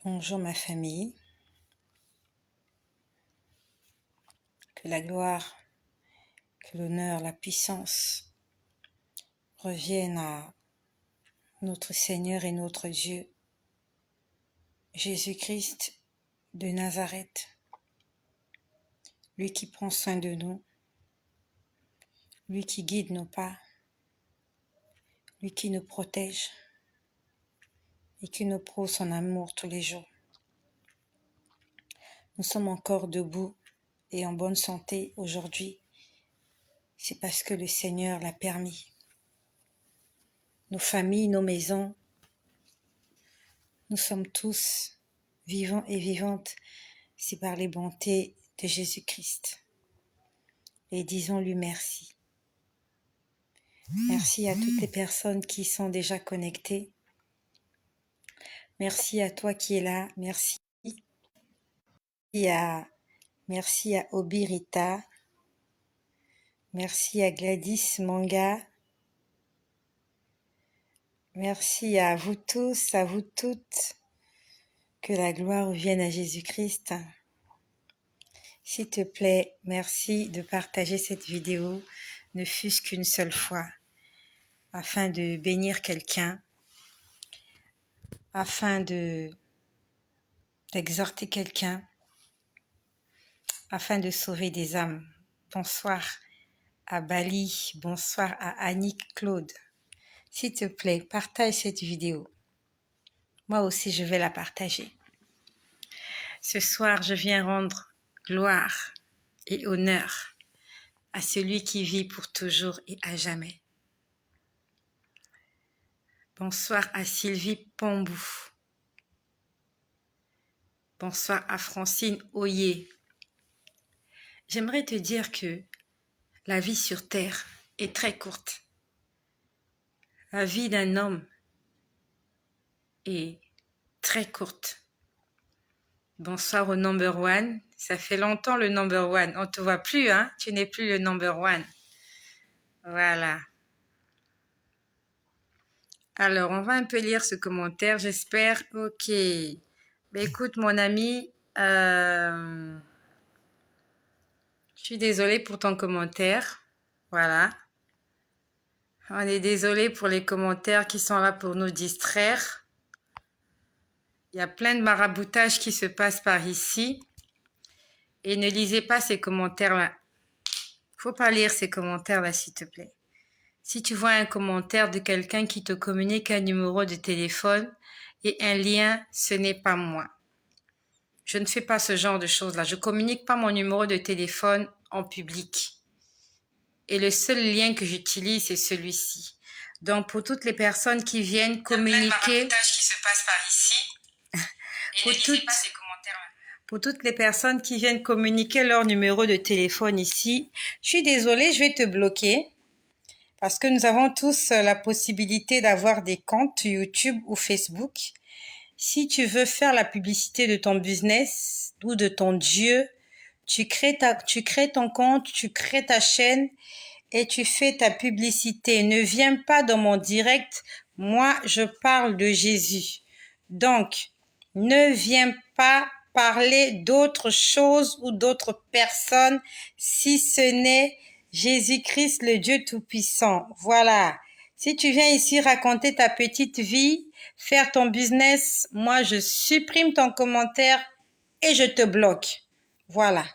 Bonjour ma famille, que la gloire, que l'honneur, la puissance reviennent à notre Seigneur et notre Dieu, Jésus-Christ de Nazareth, lui qui prend soin de nous, lui qui guide nos pas, lui qui nous protège et qui nous prouve son amour tous les jours. Nous sommes encore debout et en bonne santé aujourd'hui, c'est parce que le Seigneur l'a permis. Nos familles, nos maisons, nous sommes tous vivants et vivantes, c'est par les bontés de Jésus-Christ. Et disons-lui merci. Merci à toutes les personnes qui sont déjà connectées. Merci à toi qui es là. Merci à Obirita. Merci à Gladys Manga. Merci à vous tous, à vous toutes. Que la gloire vienne à Jésus-Christ. S'il te plaît, merci de partager cette vidéo, ne fût-ce qu'une seule fois, afin de bénir quelqu'un, afin d'exhorter quelqu'un, afin de sauver des âmes. Bonsoir à Bali, bonsoir à Annick Claude. S'il te plaît, partage cette vidéo. Moi aussi, je vais la partager. Ce soir, je viens rendre gloire et honneur à celui qui vit pour toujours et à jamais. Bonsoir à Sylvie Pambou. Bonsoir à Francine Oyer. J'aimerais te dire que la vie sur terre est très courte. La vie d'un homme est très courte. Bonsoir au number one. Ça fait longtemps le number one. On ne te voit plus, hein? Tu n'es plus le number one. Voilà. Alors, on va un peu lire ce commentaire, j'espère. Ok. Mais écoute, mon ami, je suis désolée pour ton commentaire. Voilà. On est désolé pour les commentaires qui sont là pour nous distraire. Il y a plein de maraboutage qui se passe par ici. Et ne lisez pas ces commentaires-là. Faut pas lire ces commentaires-là, s'il te plaît. Si tu vois un commentaire de quelqu'un qui te communique un numéro de téléphone et un lien, ce n'est pas moi. Je ne fais pas ce genre de choses-là. Je communique pas mon numéro de téléphone en public. Et le seul lien que j'utilise, c'est celui-ci. Donc, pour toutes les personnes qui viennent communiquer... qui se passe par ici. Pour toutes les personnes qui viennent communiquer leur numéro de téléphone ici, je suis désolée, je vais te bloquer. Parce que nous avons tous la possibilité d'avoir des comptes YouTube ou Facebook. Si tu veux faire la publicité de ton business ou de ton Dieu, tu crées ton compte, tu crées ta chaîne et tu fais ta publicité. Ne viens pas dans mon direct. Moi, je parle de Jésus. Donc, ne viens pas parler d'autres choses ou d'autres personnes si ce n'est Jésus-Christ, le Dieu Tout-Puissant. Voilà. Si tu viens ici raconter ta petite vie, faire ton business, moi, je supprime ton commentaire et je te bloque. Voilà.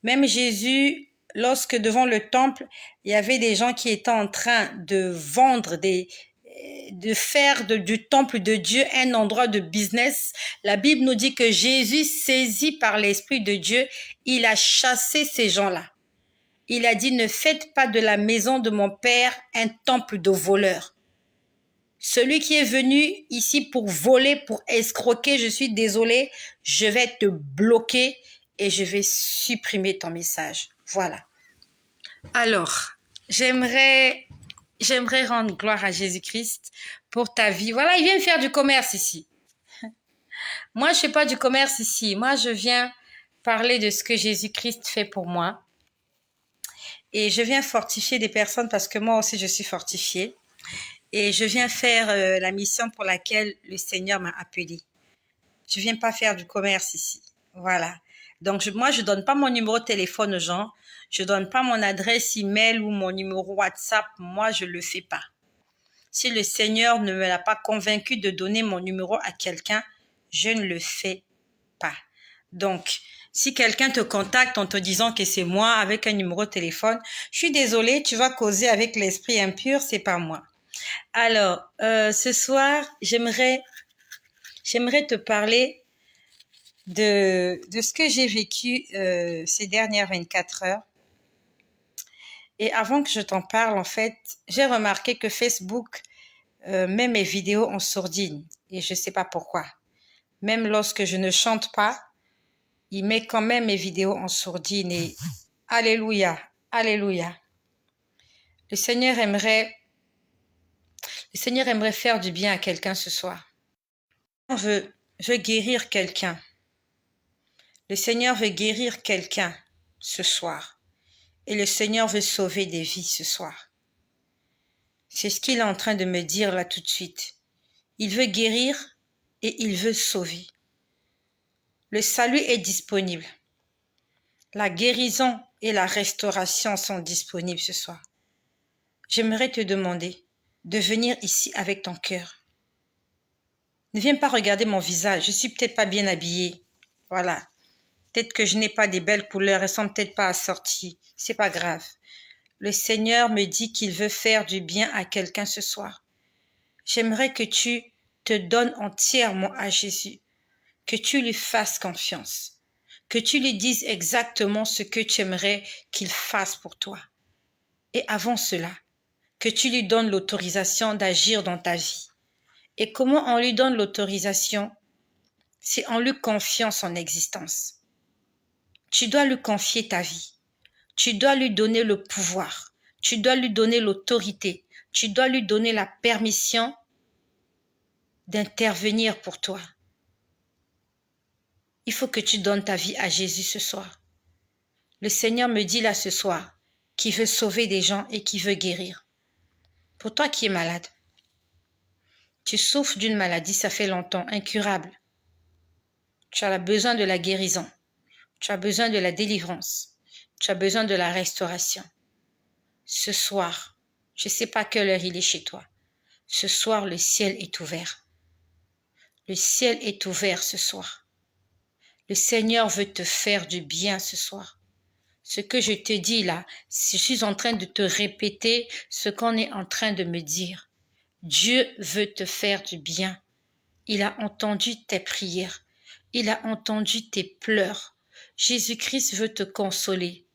Même Jésus, lorsque devant le temple, il y avait des gens qui étaient en train de vendre de faire du temple de Dieu un endroit de business. La Bible nous dit que Jésus, saisi par l'Esprit de Dieu, il a chassé ces gens-là. Il a dit, ne faites pas de la maison de mon Père un temple de voleurs. Celui qui est venu ici pour voler, pour escroquer, je suis désolée, je vais te bloquer et je vais supprimer ton message. Voilà. Alors, j'aimerais rendre gloire à Jésus-Christ pour ta vie. Voilà, il vient faire du commerce ici. Moi, je ne fais pas du commerce ici. Moi, je viens parler de ce que Jésus-Christ fait pour moi. Et je viens fortifier des personnes parce que moi aussi, je suis fortifiée. Et je viens faire la mission pour laquelle le Seigneur m'a appelée. Je viens pas faire du commerce ici. Voilà. Donc, moi, je donne pas mon numéro de téléphone aux gens. Je donne pas mon adresse email ou mon numéro WhatsApp. Moi, je le fais pas. Si le Seigneur ne me l'a pas convaincu de donner mon numéro à quelqu'un, je ne le fais pas. Donc, si quelqu'un te contacte en te disant que c'est moi avec un numéro de téléphone, je suis désolée, tu vas causer avec l'esprit impur, c'est pas moi. Alors, ce soir, j'aimerais te parler de ce que j'ai vécu ces dernières 24 heures. Et avant que je t'en parle, en fait, j'ai remarqué que Facebook met mes vidéos en sourdine. Et je ne sais pas pourquoi. Même lorsque je ne chante pas, il met quand même mes vidéos en sourdine. Et alléluia, alléluia. Le Seigneur aimerait faire du bien à quelqu'un ce soir. Je veux guérir quelqu'un. Le Seigneur veut guérir quelqu'un ce soir. Et le Seigneur veut sauver des vies ce soir. C'est ce qu'il est en train de me dire là tout de suite. Il veut guérir et il veut sauver. Le salut est disponible. La guérison et la restauration sont disponibles ce soir. J'aimerais te demander de venir ici avec ton cœur. Ne viens pas regarder mon visage. Je suis peut-être pas bien habillée. Voilà. Peut-être que je n'ai pas des belles couleurs. Elles sont peut-être pas assorties. C'est pas grave. Le Seigneur me dit qu'il veut faire du bien à quelqu'un ce soir. J'aimerais que tu te donnes entièrement à Jésus, que tu lui fasses confiance, que tu lui dises exactement ce que tu aimerais qu'il fasse pour toi. Et avant cela, que tu lui donnes l'autorisation d'agir dans ta vie. Et comment on lui donne l'autorisation? C'est en lui confiant son existence. Tu dois lui confier ta vie. Tu dois lui donner le pouvoir. Tu dois lui donner l'autorité. Tu dois lui donner la permission d'intervenir pour toi. Il faut que tu donnes ta vie à Jésus ce soir. Le Seigneur me dit là ce soir qu'il veut sauver des gens et qu'il veut guérir. Pour toi qui es malade, tu souffres d'une maladie, ça fait longtemps, incurable. Tu as besoin de la guérison. Tu as besoin de la délivrance. Tu as besoin de la restauration. Ce soir, je ne sais pas quelle heure il est chez toi. Ce soir, le ciel est ouvert. Le ciel est ouvert ce soir. Le Seigneur veut te faire du bien ce soir. Ce que je te dis là, je suis en train de te répéter ce qu'on est en train de me dire. Dieu veut te faire du bien. Il a entendu tes prières. Il a entendu tes pleurs. Jésus-Christ veut te consoler.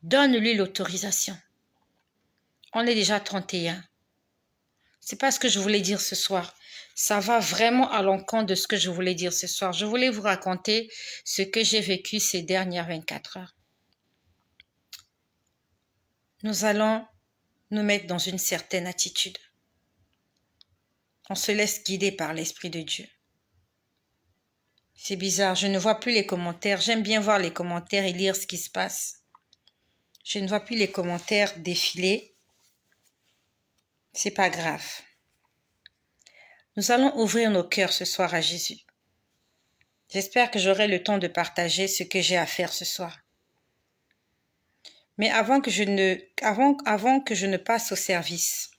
Donne-lui l'autorisation. On est déjà 31. C'est pas ce que je voulais dire ce soir. Ça va vraiment à l'encontre de ce que je voulais dire ce soir. Je voulais vous raconter ce que j'ai vécu ces dernières 24 heures. Nous allons nous mettre dans une certaine attitude. On se laisse guider par l'Esprit de Dieu. C'est bizarre, je ne vois plus les commentaires. J'aime bien voir les commentaires et lire ce qui se passe. Je ne vois plus les commentaires défiler. C'est pas grave. Nous allons ouvrir nos cœurs ce soir à Jésus. J'espère que j'aurai le temps de partager ce que j'ai à faire ce soir. Mais avant que je ne passe au service,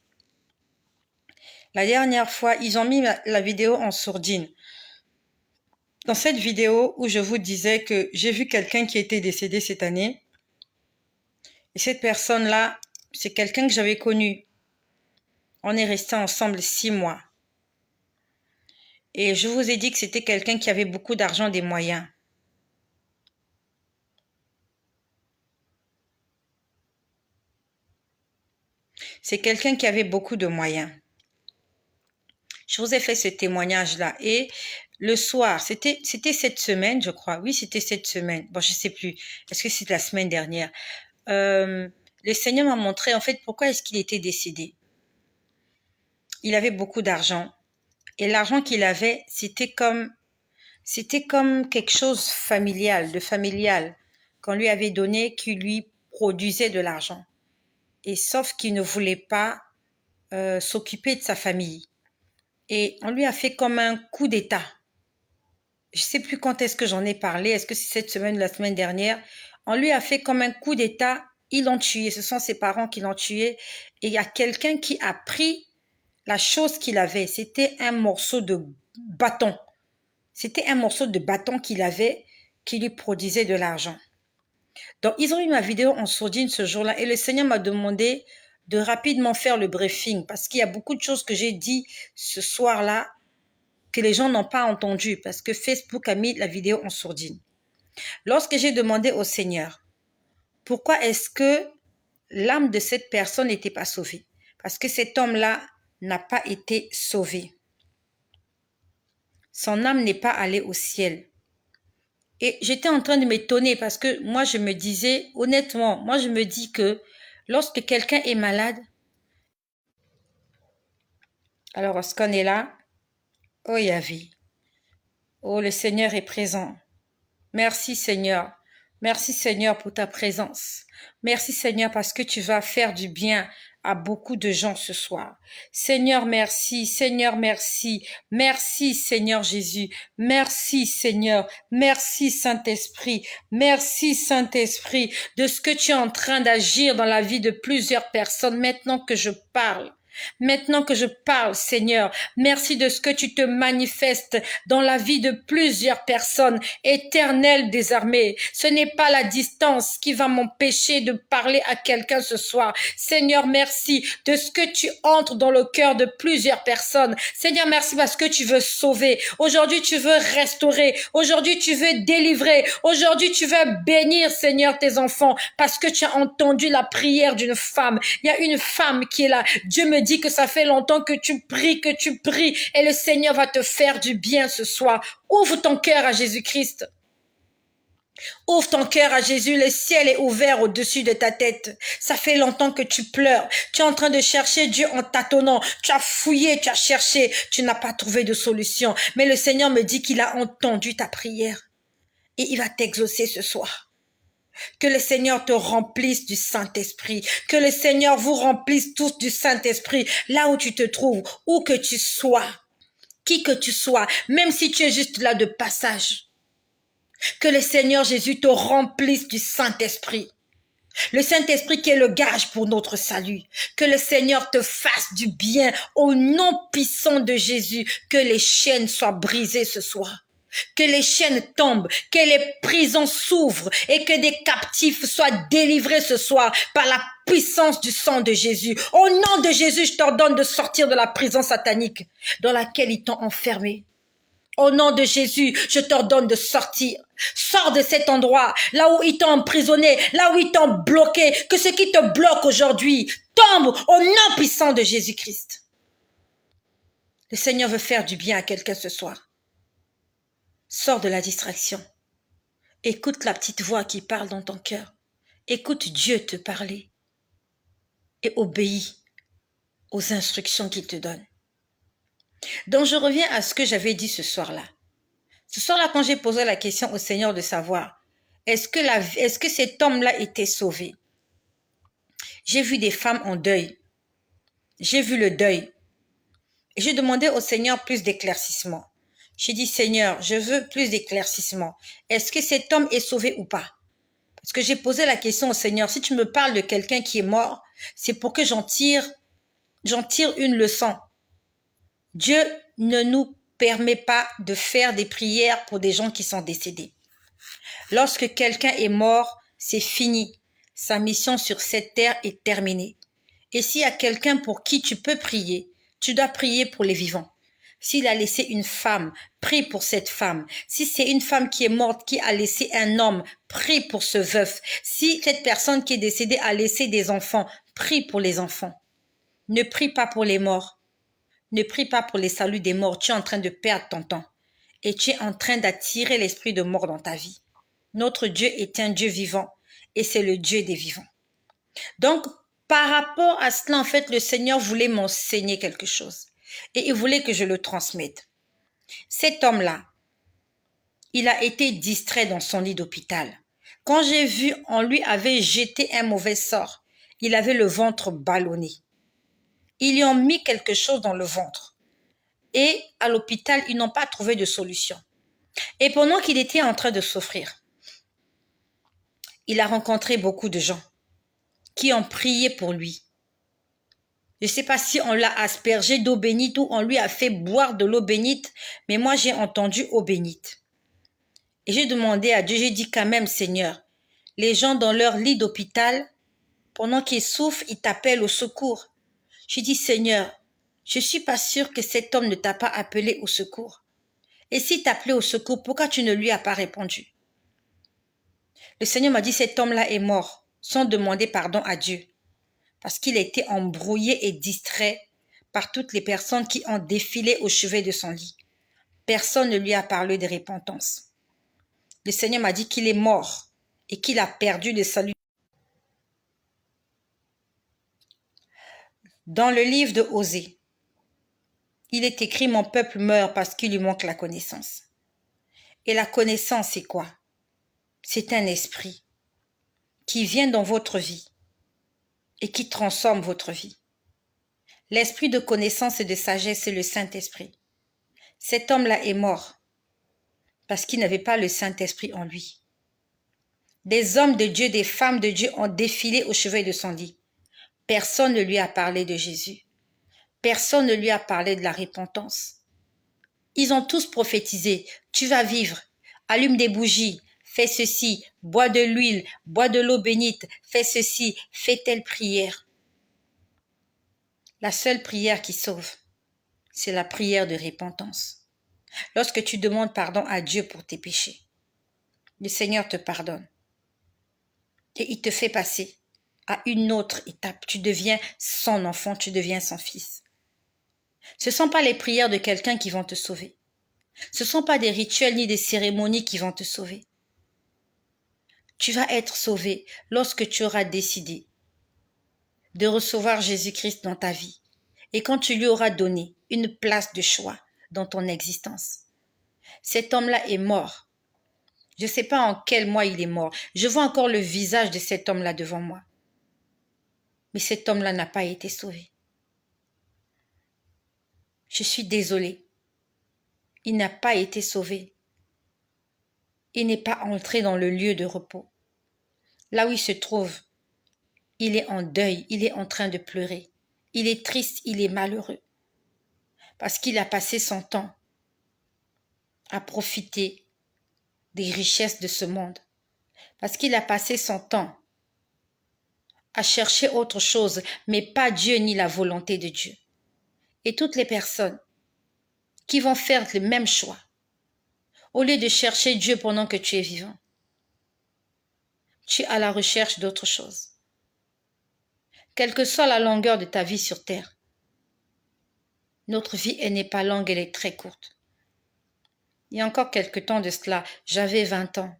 la dernière fois, ils ont mis la vidéo en sourdine. Dans cette vidéo où je vous disais que j'ai vu quelqu'un qui était décédé cette année, et cette personne-là, c'est quelqu'un que j'avais connu. On est restés ensemble 6 mois. Et je vous ai dit que c'était quelqu'un qui avait beaucoup d'argent, des moyens. C'est quelqu'un qui avait beaucoup de moyens. Je vous ai fait ce témoignage-là. Et le soir, c'était cette semaine, je crois. Oui, c'était cette semaine. Bon, je ne sais plus. Est-ce que c'est la semaine dernière? Le Seigneur m'a montré, en fait, pourquoi est-ce qu'il était décédé. Il avait beaucoup d'argent. Et l'argent qu'il avait, c'était comme quelque chose de familial, qu'on lui avait donné, qui lui produisait de l'argent. Et sauf qu'il ne voulait pas s'occuper de sa famille. Et on lui a fait comme un coup d'État. je ne sais plus quand est-ce que j'en ai parlé, est-ce que c'est cette semaine ou la semaine dernière, on lui a fait comme un coup d'État, ils l'ont tué, ce sont ses parents qui l'ont tué, et il y a quelqu'un qui a pris la chose qu'il avait, c'était un morceau de bâton. C'était un morceau de bâton qu'il avait qui lui produisait de l'argent. Donc, ils ont eu ma vidéo en sourdine ce jour-là et le Seigneur m'a demandé de rapidement faire le briefing parce qu'il y a beaucoup de choses que j'ai dit ce soir-là que les gens n'ont pas entendu parce que Facebook a mis la vidéo en sourdine. Lorsque j'ai demandé au Seigneur, pourquoi est-ce que l'âme de cette personne n'était pas sauvée? Parce que cet homme-là n'a pas été sauvé. Son âme n'est pas allée au ciel. Et j'étais en train de m'étonner parce que moi, je me disais, honnêtement, moi, je me dis que lorsque quelqu'un est malade, alors Oscan est là, oh Yahvé, oh le Seigneur est présent. Merci Seigneur. Merci Seigneur pour ta présence. Merci Seigneur parce que tu vas faire du bien à beaucoup de gens ce soir. Seigneur, merci. Seigneur, merci. Merci Seigneur Jésus. Merci Seigneur. Merci Saint-Esprit. Merci Saint-Esprit de ce que tu es en train d'agir dans la vie de plusieurs personnes maintenant que je parle. Maintenant que je parle, Seigneur, merci de ce que tu te manifestes dans la vie de plusieurs personnes, Éternel des armées. Ce n'est pas la distance qui va m'empêcher de parler à quelqu'un ce soir. Seigneur, merci de ce que tu entres dans le cœur de plusieurs personnes. Seigneur, merci parce que tu veux sauver. Aujourd'hui, tu veux restaurer. Aujourd'hui, tu veux délivrer. Aujourd'hui, tu veux bénir, Seigneur, tes enfants parce que tu as entendu la prière d'une femme. Il y a une femme qui est là. Dieu me dit que ça fait longtemps que tu pries et le Seigneur va te faire du bien ce soir. Ouvre ton cœur à Jésus-Christ. Ouvre ton cœur à Jésus, le ciel est ouvert au-dessus de ta tête. Ça fait longtemps que tu pleures. Tu es en train de chercher Dieu en tâtonnant. Tu as fouillé, tu as cherché, tu n'as pas trouvé de solution. Mais le Seigneur me dit qu'il a entendu ta prière et il va t'exaucer ce soir. Que le Seigneur te remplisse du Saint-Esprit. Que le Seigneur vous remplisse tous du Saint-Esprit. Là où tu te trouves, où que tu sois, qui que tu sois, même si tu es juste là de passage. Que le Seigneur Jésus te remplisse du Saint-Esprit. Le Saint-Esprit qui est le gage pour notre salut. Que le Seigneur te fasse du bien au nom puissant de Jésus. Que les chaînes soient brisées ce soir. Que les chaînes tombent, que les prisons s'ouvrent et que des captifs soient délivrés ce soir par la puissance du sang de Jésus. Au nom de Jésus, je t'ordonne de sortir de la prison satanique dans laquelle ils t'ont enfermé. Au nom de Jésus, je t'ordonne de sortir. Sors de cet endroit, là où ils t'ont emprisonné, là où ils t'ont bloqué. Que ce qui te bloque aujourd'hui tombe au nom puissant de Jésus-Christ. Le Seigneur veut faire du bien à quelqu'un ce soir. Sors de la distraction. Écoute la petite voix qui parle dans ton cœur. Écoute Dieu te parler. Et obéis aux instructions qu'il te donne. Donc je reviens à ce que j'avais dit ce soir-là. Ce soir-là, quand j'ai posé la question au Seigneur de savoir, est-ce que cet homme-là était sauvé? J'ai vu des femmes en deuil. J'ai vu le deuil. Et j'ai demandé au Seigneur plus d'éclaircissement. J'ai dit, Seigneur, je veux plus d'éclaircissement. Est-ce que cet homme est sauvé ou pas? Parce que j'ai posé la question au Seigneur, si tu me parles de quelqu'un qui est mort, c'est pour que j'en tire une leçon. Dieu ne nous permet pas de faire des prières pour des gens qui sont décédés. Lorsque quelqu'un est mort, c'est fini. Sa mission sur cette terre est terminée. Et s'il y a quelqu'un pour qui tu peux prier, tu dois prier pour les vivants. S'il a laissé une femme, prie pour cette femme. Si c'est une femme qui est morte, qui a laissé un homme, prie pour ce veuf. Si cette personne qui est décédée a laissé des enfants, prie pour les enfants. Ne prie pas pour les morts. Ne prie pas pour les saluts des morts. Tu es en train de perdre ton temps. Et tu es en train d'attirer l'esprit de mort dans ta vie. Notre Dieu est un Dieu vivant. Et c'est le Dieu des vivants. Donc, par rapport à cela, en fait, le Seigneur voulait m'enseigner quelque chose. Et il voulait que je le transmette. Cet homme-là, il a été distrait dans son lit d'hôpital. Quand j'ai vu, on lui avait jeté un mauvais sort. Il avait le ventre ballonné. Ils lui ont mis quelque chose dans le ventre. Et à l'hôpital, ils n'ont pas trouvé de solution. Et pendant qu'il était en train de souffrir, il a rencontré beaucoup de gens qui ont prié pour lui. Je ne sais pas si on l'a aspergé d'eau bénite ou on lui a fait boire de l'eau bénite, mais moi j'ai entendu eau bénite. Et j'ai demandé à Dieu, j'ai dit quand même, Seigneur, les gens dans leur lit d'hôpital, pendant qu'ils souffrent, ils t'appellent au secours. J'ai dit, Seigneur, je ne suis pas sûre que cet homme ne t'a pas appelé au secours. Et s'il t'appelait au secours, pourquoi tu ne lui as pas répondu? Le Seigneur m'a dit, cet homme-là est mort, sans demander pardon à Dieu, parce qu'il a été embrouillé et distrait par toutes les personnes qui ont défilé au chevet de son lit. Personne ne lui a parlé de repentance. Le Seigneur m'a dit qu'il est mort et qu'il a perdu le salut. Dans le livre de Osée, il est écrit « Mon peuple meurt parce qu'il lui manque la connaissance ». Et la connaissance, c'est quoi? C'est un esprit qui vient dans votre vie et qui transforme votre vie. L'esprit de connaissance et de sagesse, c'est le Saint-Esprit. Cet homme-là est mort parce qu'il n'avait pas le Saint-Esprit en lui. Des hommes de Dieu, des femmes de Dieu ont défilé au chevet de son lit. Personne ne lui a parlé de Jésus. Personne ne lui a parlé de la repentance. Ils ont tous prophétisé. Tu vas vivre. Allume des bougies. Fais ceci. Bois de l'huile. Bois de l'eau bénite. Fais ceci. Fais telle prière. La seule prière qui sauve, c'est la prière de repentance. Lorsque tu demandes pardon à Dieu pour tes péchés, le Seigneur te pardonne. Et il te fait passer à une autre étape. Tu deviens son enfant, tu deviens son fils. Ce ne sont pas les prières de quelqu'un qui vont te sauver. Ce ne sont pas des rituels ni des cérémonies qui vont te sauver. Tu vas être sauvé lorsque tu auras décidé de recevoir Jésus-Christ dans ta vie et quand tu lui auras donné une place de choix dans ton existence. Cet homme-là est mort. Je ne sais pas en quel mois il est mort. Je vois encore le visage de cet homme-là devant moi. Mais cet homme-là n'a pas été sauvé. Je suis désolée. Il n'a pas été sauvé. Il n'est pas entré dans le lieu de repos. Là où il se trouve, il est en deuil, il est en train de pleurer. Il est triste, il est malheureux. Parce qu'il a passé son temps à profiter des richesses de ce monde. Parce qu'il a passé son temps à chercher autre chose, mais pas Dieu ni la volonté de Dieu. Et toutes les personnes qui vont faire le même choix, au lieu de chercher Dieu pendant que tu es vivant, tu es à la recherche d'autre chose. Quelle que soit la longueur de ta vie sur terre, notre vie, elle n'est pas longue, elle est très courte. Il y a encore quelque temps de cela, j'avais 20 ans,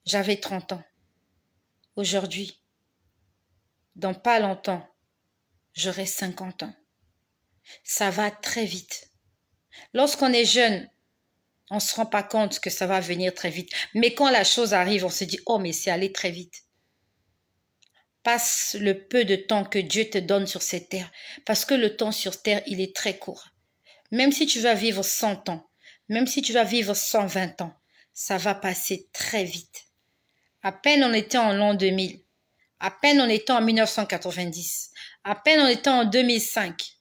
j'avais 30 ans. Aujourd'hui, dans pas longtemps, j'aurai 50 ans. Ça va très vite. Lorsqu'on est jeune, on ne se rend pas compte que ça va venir très vite. Mais quand la chose arrive, on se dit « Oh, mais c'est allé très vite ». Passe le peu de temps que Dieu te donne sur cette terre. Parce que le temps sur terre, il est très court. Même si tu vas vivre 100 ans, même si tu vas vivre 120 ans, ça va passer très vite. À peine on était en l'an 2000, à peine on était en 1990, à peine on était en 2005.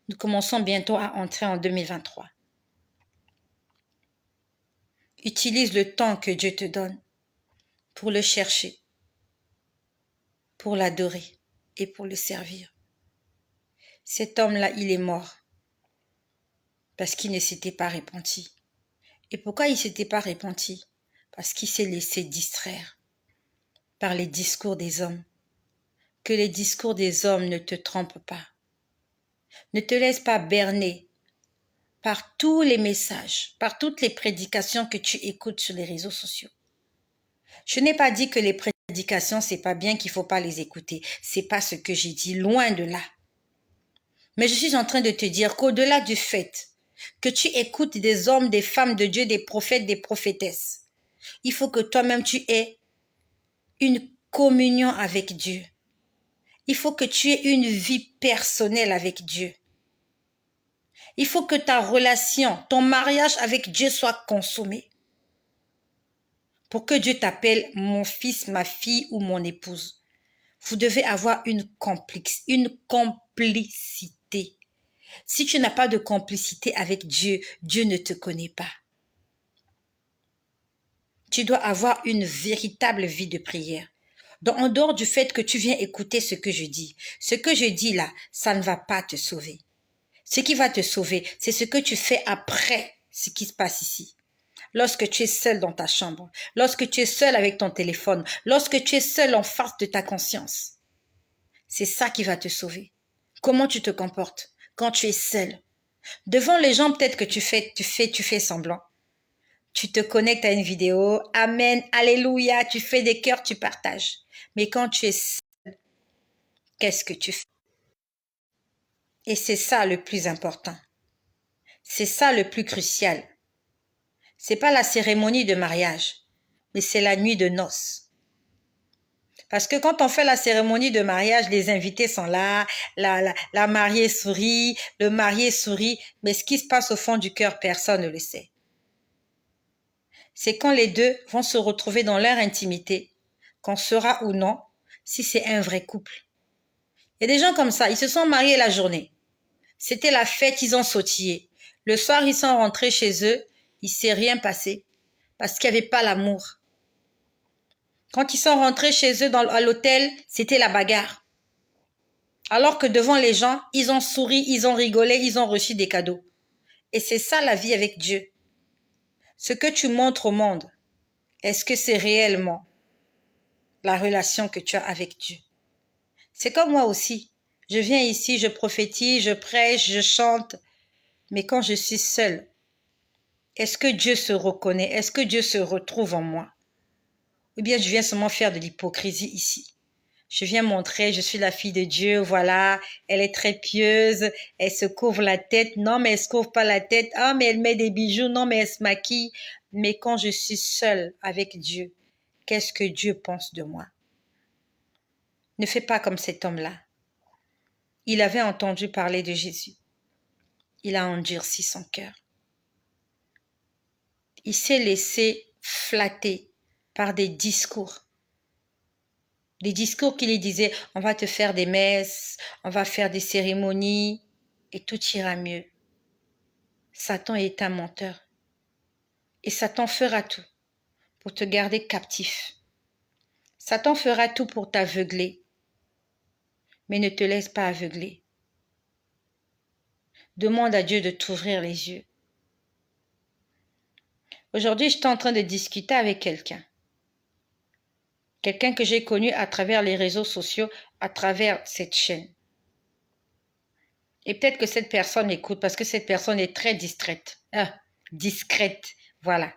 Nous commençons bientôt à entrer en 2023. Utilise le temps que Dieu te donne pour le chercher, pour l'adorer et pour le servir. Cet homme-là, il est mort parce qu'il ne s'était pas repenti. Et pourquoi il ne s'était pas repenti? Parce qu'il s'est laissé distraire par les discours des hommes. Que les discours des hommes ne te trompent pas. Ne te laisse pas berner par tous les messages, par toutes les prédications que tu écoutes sur les réseaux sociaux. Je n'ai pas dit que les prédications, c'est pas bien, qu'il faut pas les écouter. C'est pas ce que j'ai dit, loin de là. Mais je suis en train de te dire qu'au-delà du fait que tu écoutes des hommes, des femmes de Dieu, des prophètes, des prophétesses, il faut que toi-même tu aies une communion avec Dieu. Il faut que tu aies une vie personnelle avec Dieu. Il faut que ta relation, ton mariage avec Dieu soit consommé. Pour que Dieu t'appelle mon fils, ma fille ou mon épouse, vous devez avoir une complicité. Si tu n'as pas de complicité avec Dieu, Dieu ne te connaît pas. Tu dois avoir une véritable vie de prière. Donc, en dehors du fait que tu viens écouter ce que je dis là, ça ne va pas te sauver. Ce qui va te sauver, c'est ce que tu fais après ce qui se passe ici. Lorsque tu es seul dans ta chambre, lorsque tu es seul avec ton téléphone, lorsque tu es seul en face de ta conscience. C'est ça qui va te sauver. Comment tu te comportes quand tu es seul? Devant les gens, peut-être que tu fais semblant. Tu te connectes à une vidéo, amen, alléluia, tu fais des cœurs, tu partages. Mais quand tu es seul, qu'est-ce que tu fais? Et c'est ça le plus important. C'est ça le plus crucial. C'est pas la cérémonie de mariage, mais c'est la nuit de noces. Parce que quand on fait la cérémonie de mariage, les invités sont là, la mariée sourit, le marié sourit, mais ce qui se passe au fond du cœur, personne ne le sait. C'est quand les deux vont se retrouver dans leur intimité, qu'on saura ou non si c'est un vrai couple. Il y a des gens comme ça, ils se sont mariés la journée. C'était la fête, ils ont sautillé. Le soir, ils sont rentrés chez eux, il ne s'est rien passé parce qu'il n'y avait pas l'amour. Quand ils sont rentrés chez eux à l'hôtel, c'était la bagarre. Alors que devant les gens, ils ont souri, ils ont rigolé, ils ont reçu des cadeaux. Et c'est ça la vie avec Dieu. Ce que tu montres au monde, est-ce que c'est réellement la relation que tu as avec Dieu? C'est comme moi aussi. Je viens ici, je prophétise, je prêche, je chante. Mais quand je suis seule, est-ce que Dieu se reconnaît? Est-ce que Dieu se retrouve en moi? Ou bien je viens seulement faire de l'hypocrisie ici? Je viens montrer, je suis la fille de Dieu, voilà, elle est très pieuse, elle se couvre la tête, non mais elle se couvre pas la tête, ah mais elle met des bijoux, non mais elle se maquille. Mais quand je suis seule avec Dieu, qu'est-ce que Dieu pense de moi? Ne fais pas comme cet homme-là. Il avait entendu parler de Jésus. Il a endurci son cœur. Il s'est laissé flatter par des discours. Des discours qui lui disaient, on va te faire des messes, on va faire des cérémonies et tout ira mieux. Satan est un menteur. Et Satan fera tout pour te garder captif. Satan fera tout pour t'aveugler. Mais ne te laisse pas aveugler. Demande à Dieu de t'ouvrir les yeux. Aujourd'hui, je suis en train de discuter avec quelqu'un. Quelqu'un que j'ai connu à travers les réseaux sociaux, à travers cette chaîne. Et peut-être que cette personne écoute parce que cette personne est très distraite. Discrète, voilà.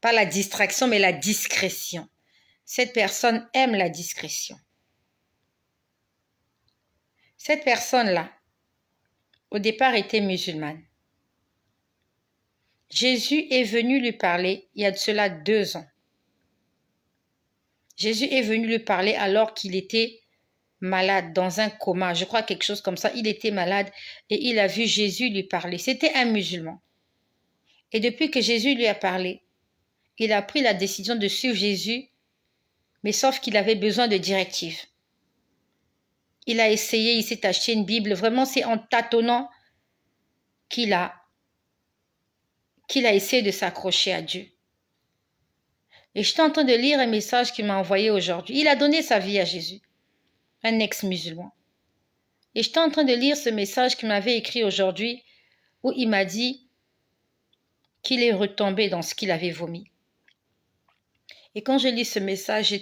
Pas la distraction, mais la discrétion. Cette personne aime la discrétion. Cette personne-là, au départ, était musulmane. Jésus est venu lui parler il y a de cela 2 ans. Jésus est venu lui parler alors qu'il était malade, dans un coma, je crois quelque chose comme ça. Il était malade et il a vu Jésus lui parler. C'était un musulman. Et depuis que Jésus lui a parlé, il a pris la décision de suivre Jésus, mais sauf qu'il avait besoin de directives. Il a essayé, il s'est acheté une Bible. Vraiment, c'est en tâtonnant qu'il a essayé de s'accrocher à Dieu. Et j'étais en train de lire un message qu'il m'a envoyé aujourd'hui. Il a donné sa vie à Jésus, un ex-musulman. Et j'étais en train de lire ce message qu'il m'avait écrit aujourd'hui, où il m'a dit qu'il est retombé dans ce qu'il avait vomi. Et quand je lis ce message,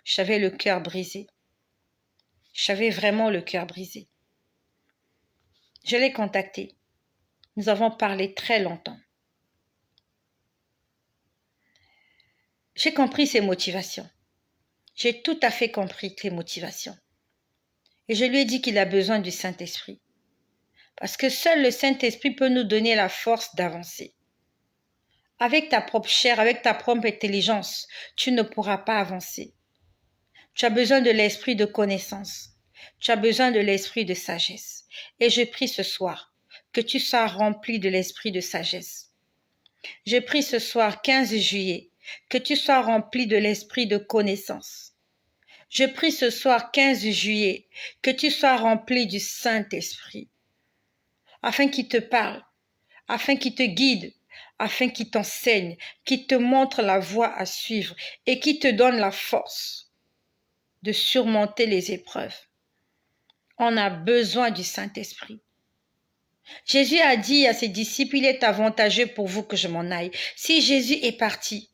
j'avais le cœur brisé. J'avais vraiment le cœur brisé. Je l'ai contacté. Nous avons parlé très longtemps. J'ai compris ses motivations. J'ai tout à fait compris les motivations. Et je lui ai dit qu'il a besoin du Saint-Esprit. Parce que seul le Saint-Esprit peut nous donner la force d'avancer. Avec ta propre chair, avec ta propre intelligence, tu ne pourras pas avancer. Tu as besoin de l'esprit de connaissance. Tu as besoin de l'esprit de sagesse. Et je prie ce soir que tu sois rempli de l'esprit de sagesse. Je prie ce soir 15 juillet que tu sois rempli de l'esprit de connaissance. Je prie ce soir 15 juillet que tu sois rempli du Saint-Esprit, afin qu'il te parle, afin qu'il te guide, afin qu'il t'enseigne, qu'il te montre la voie à suivre et qu'il te donne la force de surmonter les épreuves. On a besoin du Saint-Esprit. Jésus a dit à ses disciples, il est avantageux pour vous que je m'en aille. Si Jésus est parti,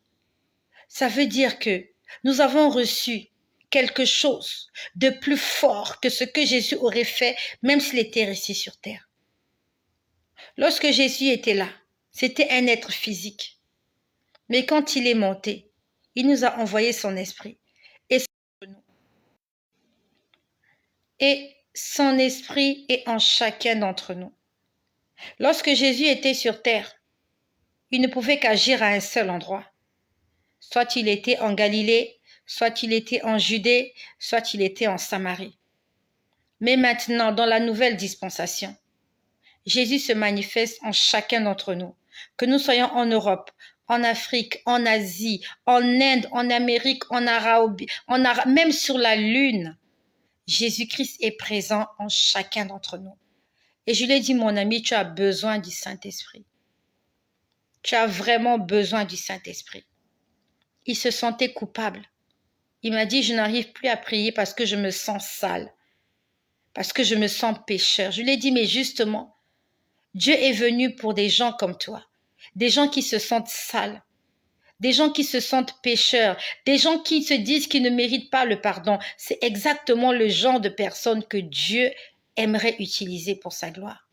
ça veut dire que nous avons reçu quelque chose de plus fort que ce que Jésus aurait fait, même s'il était resté sur terre. Lorsque Jésus était là, c'était un être physique. Mais quand il est monté, il nous a envoyé son esprit. Et son esprit est en chacun d'entre nous. Lorsque Jésus était sur terre, il ne pouvait qu'agir à un seul endroit. Soit il était en Galilée, soit il était en Judée, soit il était en Samarie. Mais maintenant, dans la nouvelle dispensation, Jésus se manifeste en chacun d'entre nous. Que nous soyons en Europe, en Afrique, en Asie, en Inde, en Amérique, en Arabe, même sur la Lune, Jésus-Christ est présent en chacun d'entre nous. Et je lui ai dit, mon ami, tu as besoin du Saint-Esprit. Tu as vraiment besoin du Saint-Esprit. Il se sentait coupable. Il m'a dit, je n'arrive plus à prier parce que je me sens sale, parce que je me sens pécheur. Je lui ai dit, mais justement, Dieu est venu pour des gens comme toi, des gens qui se sentent sales, des gens qui se sentent pécheurs, des gens qui se disent qu'ils ne méritent pas le pardon. C'est exactement le genre de personnes que Dieu aimerait utiliser pour sa gloire.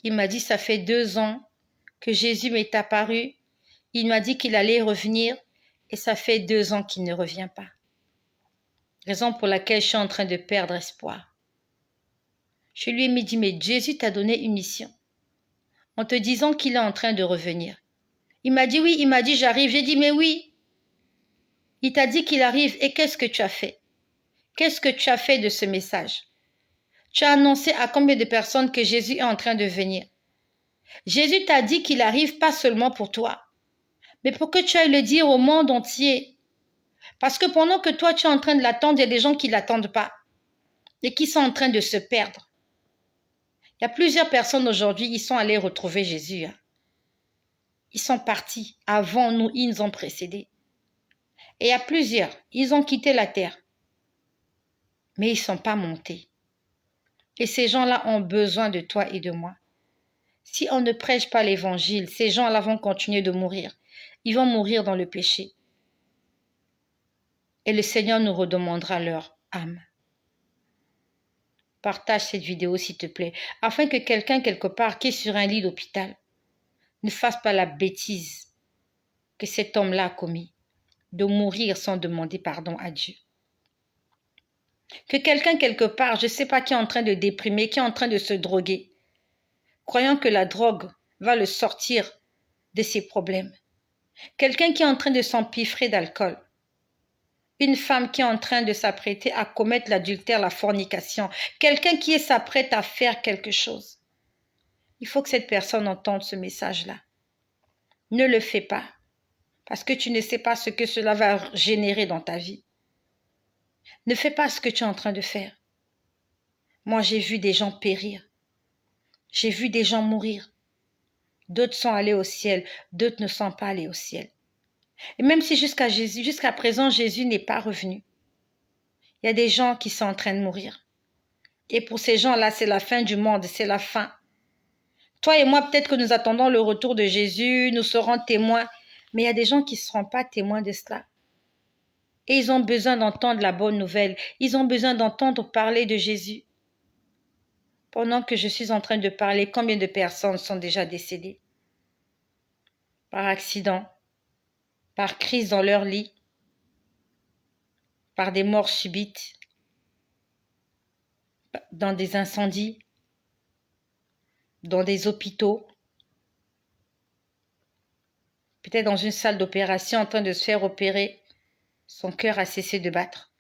Il m'a dit, ça fait 2 ans que Jésus m'est apparu. Il m'a dit qu'il allait revenir et ça fait 2 ans qu'il ne revient pas. Raison pour laquelle je suis en train de perdre espoir. Je lui ai dit, mais Jésus t'a donné une mission en te disant qu'il est en train de revenir. Il m'a dit oui, il m'a dit j'arrive. J'ai dit mais oui. Il t'a dit qu'il arrive et qu'est-ce que tu as fait? Qu'est-ce que tu as fait de ce message? Tu as annoncé à combien de personnes que Jésus est en train de venir? Jésus t'a dit qu'il arrive pas seulement pour toi, mais pour que tu ailles le dire au monde entier. Parce que pendant que toi tu es en train de l'attendre, il y a des gens qui ne l'attendent pas et qui sont en train de se perdre. Il y a plusieurs personnes aujourd'hui, ils sont allés retrouver Jésus. Ils sont partis avant nous, ils nous ont précédés. Et il y a plusieurs, ils ont quitté la terre, mais ils ne sont pas montés. Et ces gens-là ont besoin de toi et de moi. Si on ne prêche pas l'évangile, ces gens-là vont continuer de mourir. Ils vont mourir dans le péché. Et le Seigneur nous redemandera leur âme. Partage cette vidéo s'il te plaît, afin que quelqu'un quelque part qui est sur un lit d'hôpital ne fasse pas la bêtise que cet homme-là a commis, de mourir sans demander pardon à Dieu. Que quelqu'un quelque part, je ne sais pas, qui est en train de déprimer, qui est en train de se droguer, croyant que la drogue va le sortir de ses problèmes. Quelqu'un qui est en train de s'empiffrer d'alcool. Une femme qui est en train de s'apprêter à commettre l'adultère, la fornication. Quelqu'un qui s'apprête à faire quelque chose. Il faut que cette personne entende ce message-là. Ne le fais pas, parce que tu ne sais pas ce que cela va générer dans ta vie. Ne fais pas ce que tu es en train de faire. Moi, j'ai vu des gens périr. J'ai vu des gens mourir. D'autres sont allés au ciel, d'autres ne sont pas allés au ciel. Et même si jusqu'à présent, Jésus n'est pas revenu, il y a des gens qui sont en train de mourir. Et pour ces gens-là, c'est la fin du monde, c'est la fin. Toi et moi, peut-être que nous attendons le retour de Jésus, nous serons témoins, mais il y a des gens qui ne seront pas témoins de cela. Et ils ont besoin d'entendre la bonne nouvelle. Ils ont besoin d'entendre parler de Jésus. Pendant que je suis en train de parler, combien de personnes sont déjà décédées? Par accident, par crise dans leur lit, par des morts subites, dans des incendies, dans des hôpitaux, peut-être dans une salle d'opération en train de se faire opérer, son cœur a cessé de battre.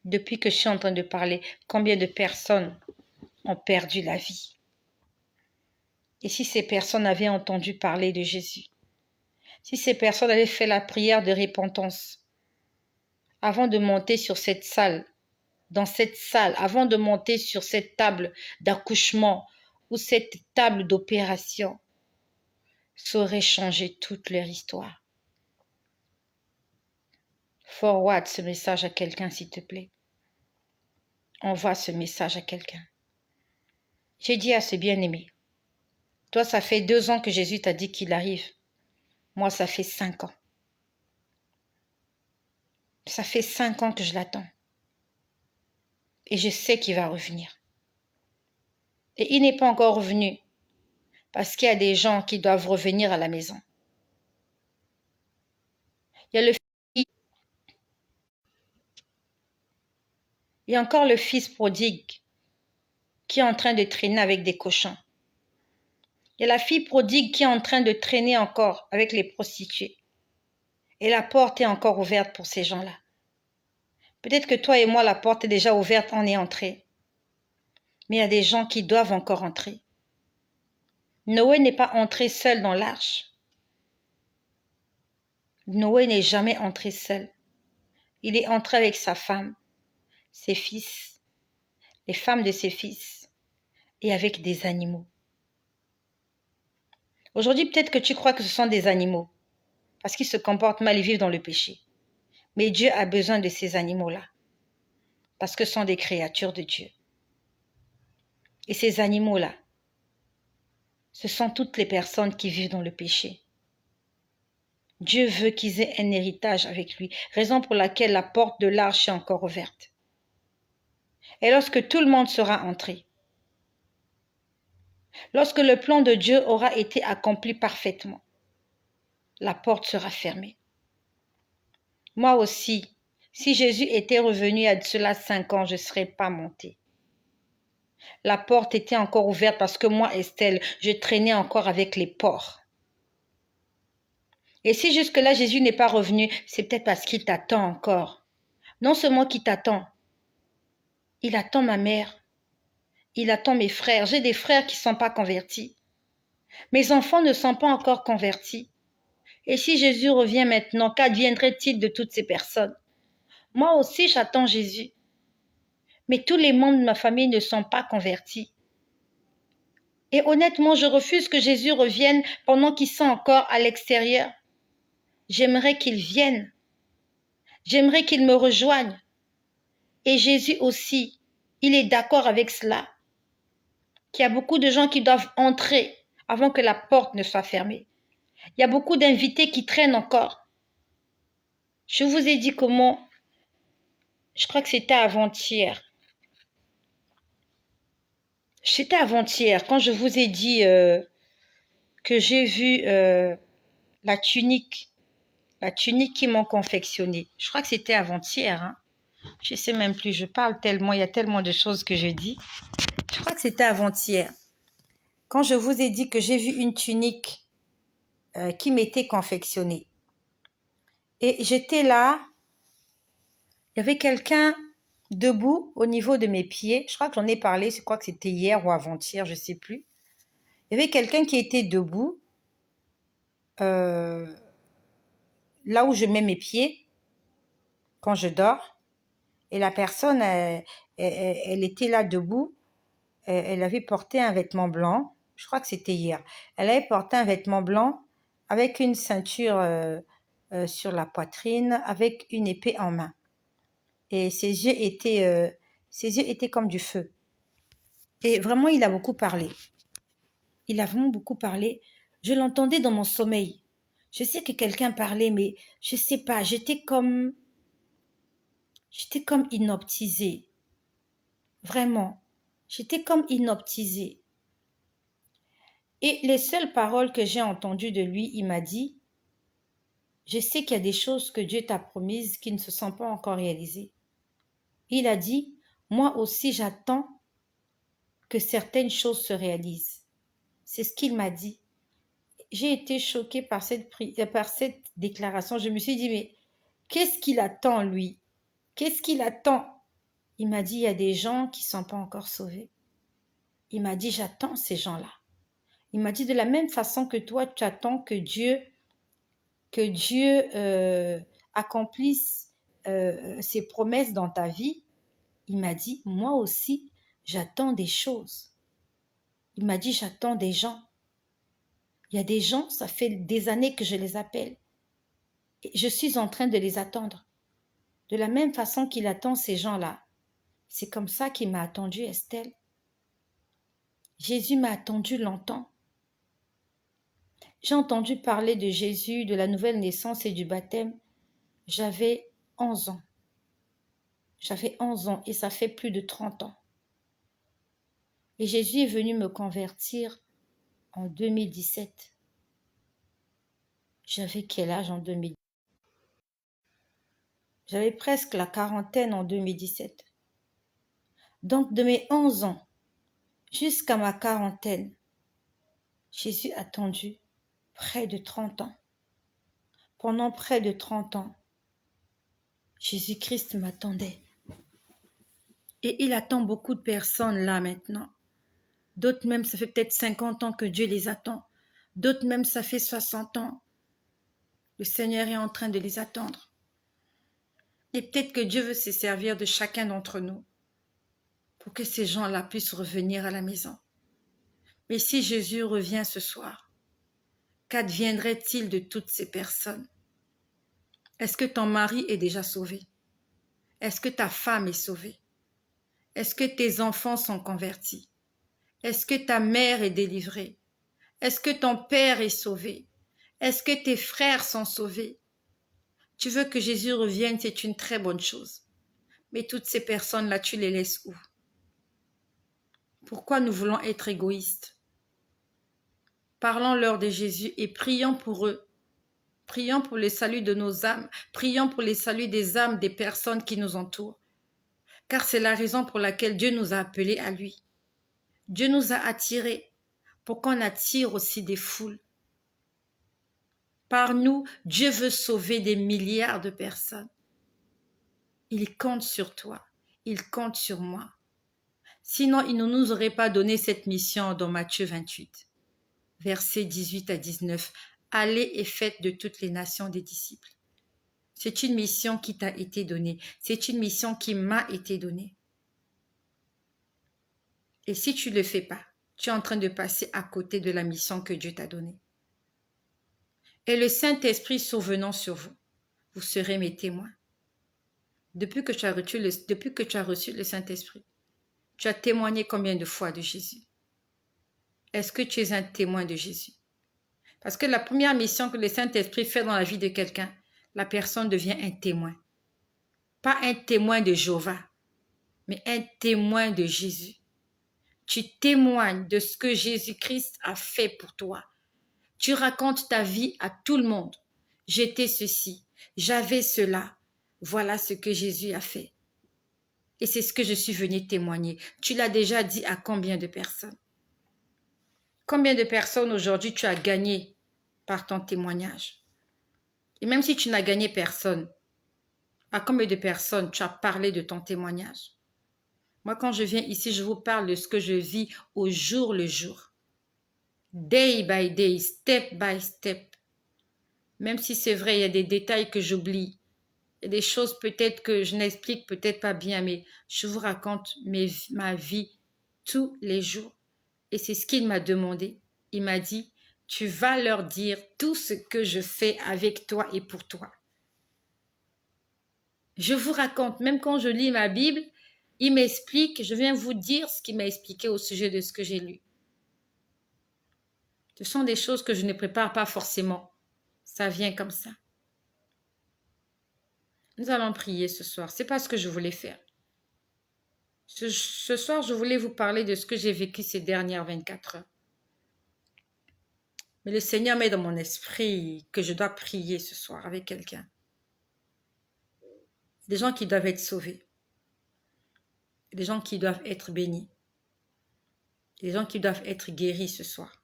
Depuis que je suis en train de parler, combien de personnes ont perdu la vie? Et si ces personnes avaient entendu parler de Jésus, si ces personnes avaient fait la prière de repentance avant de monter sur cette salle, dans cette salle, avant de monter sur cette table d'accouchement ou cette table d'opération, ça aurait changé toute leur histoire. Forward ce message à quelqu'un, s'il te plaît. Envoie ce message à quelqu'un. J'ai dit à ce bien-aimé, toi, ça fait 2 ans que Jésus t'a dit qu'il arrive. Moi, ça fait 5 ans. Ça fait 5 ans que je l'attends. Et je sais qu'il va revenir. Et il n'est pas encore revenu parce qu'il y a des gens qui doivent revenir à la maison. Il y a encore le fils prodigue qui est en train de traîner avec des cochons. Il y a la fille prodigue qui est en train de traîner encore avec les prostituées. Et la porte est encore ouverte pour ces gens-là. Peut-être que toi et moi, la porte est déjà ouverte, on est entré. Mais il y a des gens qui doivent encore entrer. Noé n'est pas entré seul dans l'arche. Noé n'est jamais entré seul. Il est entré avec sa femme, ses fils, les femmes de ses fils et avec des animaux. Aujourd'hui, peut-être que tu crois que ce sont des animaux parce qu'ils se comportent mal et vivent dans le péché. Mais Dieu a besoin de ces animaux-là parce que ce sont des créatures de Dieu. Et ces animaux-là, ce sont toutes les personnes qui vivent dans le péché. Dieu veut qu'ils aient un héritage avec lui, raison pour laquelle la porte de l'arche est encore ouverte. Et lorsque tout le monde sera entré, lorsque le plan de Dieu aura été accompli parfaitement, la porte sera fermée. Moi aussi, si Jésus était revenu à cela 5 ans, je ne serais pas montée. La porte était encore ouverte parce que moi, Estelle, je traînais encore avec les porcs. Et si jusque-là Jésus n'est pas revenu, c'est peut-être parce qu'il t'attend encore. Non seulement qu'il t'attend, il attend ma mère, il attend mes frères. J'ai des frères qui ne sont pas convertis. Mes enfants ne sont pas encore convertis. Et si Jésus revient maintenant, qu'adviendrait-il de toutes ces personnes? Moi aussi, j'attends Jésus. Mais tous les membres de ma famille ne sont pas convertis. Et honnêtement, je refuse que Jésus revienne pendant qu'ils sont encore à l'extérieur. J'aimerais qu'il vienne. J'aimerais qu'il me rejoigne. Et Jésus aussi, il est d'accord avec cela. Qu'il y a beaucoup de gens qui doivent entrer avant que la porte ne soit fermée. Il y a beaucoup d'invités qui traînent encore. Je vous ai dit comment, je crois que c'était avant-hier. C'était avant-hier quand je vous ai dit que j'ai vu la tunique qu'ils m'ont confectionnée. Je crois que c'était avant-hier. Hein. Je ne sais même plus, je parle tellement, il y a tellement de choses que je dis. Je crois que c'était avant-hier. Quand je vous ai dit que j'ai vu une tunique qui m'était confectionnée. Et j'étais là, il y avait quelqu'un debout au niveau de mes pieds. Je crois que j'en ai parlé, je crois que c'était hier ou avant-hier, je ne sais plus. Il y avait quelqu'un qui était debout, là où je mets mes pieds quand je dors. Et la personne, elle était là debout. Elle avait porté un vêtement blanc. Je crois que c'était hier. Elle avait porté un vêtement blanc avec une ceinture sur la poitrine, avec une épée en main. Et ses yeux étaient comme du feu. Et vraiment, il a beaucoup parlé. Il a vraiment beaucoup parlé. Je l'entendais dans mon sommeil. Je sais que quelqu'un parlait, mais je ne sais pas. J'étais comme hypnotisée. Vraiment. J'étais comme hypnotisée. Et les seules paroles que j'ai entendues de lui, il m'a dit, je sais qu'il y a des choses que Dieu t'a promises qui ne se sont pas encore réalisées. Il a dit, moi aussi j'attends que certaines choses se réalisent. C'est ce qu'il m'a dit. J'ai été choquée par cette déclaration. Je me suis dit, mais qu'est-ce qu'il attend, lui? Qu'est-ce qu'il attend? Il m'a dit, il y a des gens qui ne sont pas encore sauvés. Il m'a dit, j'attends ces gens-là. Il m'a dit de la même façon que toi, tu attends que Dieu accomplisse ses promesses dans ta vie. Il m'a dit, moi aussi, j'attends des choses. Il m'a dit, j'attends des gens. Il y a des gens, ça fait des années que je les appelle. Et je suis en train de les attendre. De la même façon qu'il attend ces gens-là. C'est comme ça qu'il m'a attendu, Estelle. Jésus m'a attendu longtemps. J'ai entendu parler de Jésus, de la nouvelle naissance et du baptême. J'avais 11 ans. J'avais 11 ans et ça fait plus de 30 ans. Et Jésus est venu me convertir en 2017. J'avais quel âge en 2017? J'avais presque la quarantaine en 2017. Donc de mes 11 ans jusqu'à ma quarantaine, Jésus a attendu près de 30 ans. Pendant près de 30 ans, Jésus-Christ m'attendait. Et il attend beaucoup de personnes là maintenant. D'autres même, ça fait peut-être 50 ans que Dieu les attend. D'autres même, ça fait 60 ans. Le Seigneur est en train de les attendre. Et peut-être que Dieu veut se servir de chacun d'entre nous pour que ces gens-là puissent revenir à la maison. Mais si Jésus revient ce soir, qu'adviendrait-il de toutes ces personnes? Est-ce que ton mari est déjà sauvé? Est-ce que ta femme est sauvée? Est-ce que tes enfants sont convertis? Est-ce que ta mère est délivrée? Est-ce que ton père est sauvé? Est-ce que tes frères sont sauvés? Tu veux que Jésus revienne, c'est une très bonne chose. Mais toutes ces personnes-là, tu les laisses où? Pourquoi nous voulons être égoïstes? Parlons-leur de Jésus et prions pour eux. Prions pour le salut de nos âmes. Prions pour le salut des âmes des personnes qui nous entourent. Car c'est la raison pour laquelle Dieu nous a appelés à lui. Dieu nous a attirés pour qu'on attire aussi des foules. Par nous, Dieu veut sauver des milliards de personnes. Il compte sur toi. Il compte sur moi. Sinon, il ne nous aurait pas donné cette mission dans Matthieu 28, versets 18 à 19. Allez et faites de toutes les nations des disciples. C'est une mission qui t'a été donnée. C'est une mission qui m'a été donnée. Et si tu ne le fais pas, tu es en train de passer à côté de la mission que Dieu t'a donnée. Et le Saint-Esprit survenant sur vous, vous serez mes témoins. Depuis que tu as reçu le Saint-Esprit, tu as témoigné combien de fois de Jésus? Est-ce que tu es un témoin de Jésus? Parce que la première mission que le Saint-Esprit fait dans la vie de quelqu'un, la personne devient un témoin. Pas un témoin de Jéhovah, mais un témoin de Jésus. Tu témoignes de ce que Jésus-Christ a fait pour toi. Tu racontes ta vie à tout le monde. J'étais ceci, j'avais cela. Voilà ce que Jésus a fait. Et c'est ce que je suis venue témoigner. Tu l'as déjà dit à combien de personnes? Combien de personnes aujourd'hui tu as gagné par ton témoignage? Et même si tu n'as gagné personne, à combien de personnes tu as parlé de ton témoignage? Moi, quand je viens ici, je vous parle de ce que je vis au jour le jour. Day by day, step by step. Même si c'est vrai, il y a des détails que j'oublie. Il y a des choses peut-être que je n'explique peut-être pas bien, mais je vous raconte ma vie tous les jours. Et c'est ce qu'il m'a demandé. Il m'a dit, tu vas leur dire tout ce que je fais avec toi et pour toi. Je vous raconte, même quand je lis ma Bible, il m'explique, je viens vous dire ce qu'il m'a expliqué au sujet de ce que j'ai lu. Ce sont des choses que je ne prépare pas forcément. Ça vient comme ça. Nous allons prier ce soir. C'est pas ce que je voulais faire. Ce soir, je voulais vous parler de ce que j'ai vécu ces dernières 24 heures. Mais le Seigneur met dans mon esprit que je dois prier ce soir avec quelqu'un. Des gens qui doivent être sauvés. Des gens qui doivent être bénis. Des gens qui doivent être guéris ce soir.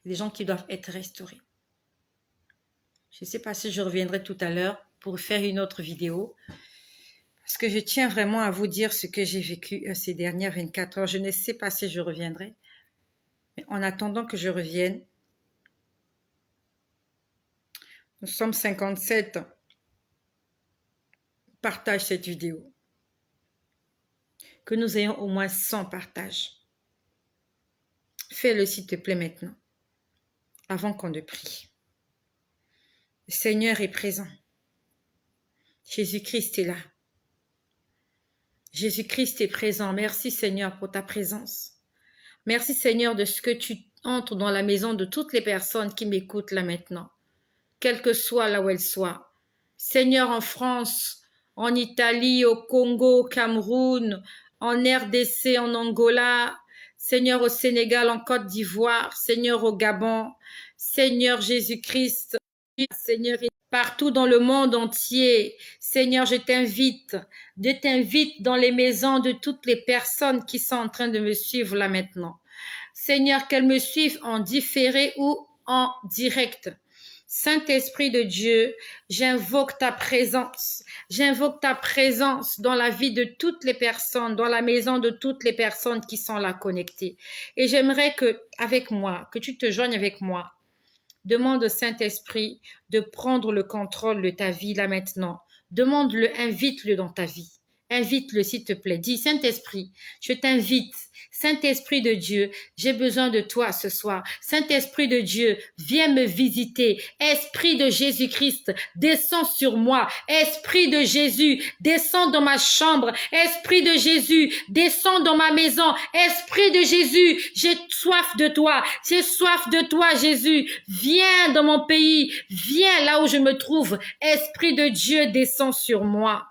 Des gens qui doivent être restaurés. Je ne sais pas si je reviendrai tout à l'heure pour faire une autre vidéo. Parce que je tiens vraiment à vous dire ce que j'ai vécu ces dernières 24 heures. Je ne sais pas si je reviendrai. Mais en attendant que je revienne, nous sommes 57. Partage cette vidéo. Que nous ayons au moins 100 partages. Fais-le s'il te plaît maintenant, avant qu'on ne prie. Le Seigneur est présent. Jésus-Christ est là. Jésus-Christ est présent. Merci Seigneur pour ta présence. Merci Seigneur de ce que tu entres dans la maison de toutes les personnes qui m'écoutent là maintenant, quelle que soit là où elles soient. Seigneur, en France, en Italie, au Congo, au Cameroun, en RDC, en Angola, Seigneur au Sénégal, en Côte d'Ivoire, Seigneur au Gabon, Seigneur Jésus-Christ, Seigneur partout dans le monde entier. Seigneur, je t'invite dans les maisons de toutes les personnes qui sont en train de me suivre là maintenant. Seigneur, qu'elles me suivent en différé ou en direct. Saint-Esprit de Dieu, j'invoque ta présence. J'invoque ta présence dans la vie de toutes les personnes, dans la maison de toutes les personnes qui sont là connectées. Et j'aimerais que tu te joignes avec moi. Demande au Saint-Esprit de prendre le contrôle de ta vie là maintenant. Demande-le, invite-le dans ta vie. Invite-le s'il te plaît. Dis, Saint-Esprit, je t'invite. Saint-Esprit de Dieu, j'ai besoin de toi ce soir. Saint-Esprit de Dieu, viens me visiter. Esprit de Jésus-Christ, descends sur moi. Esprit de Jésus, descends dans ma chambre. Esprit de Jésus, descends dans ma maison. Esprit de Jésus, j'ai soif de toi. J'ai soif de toi, Jésus. Viens dans mon pays. Viens là où je me trouve. Esprit de Dieu, descends sur moi.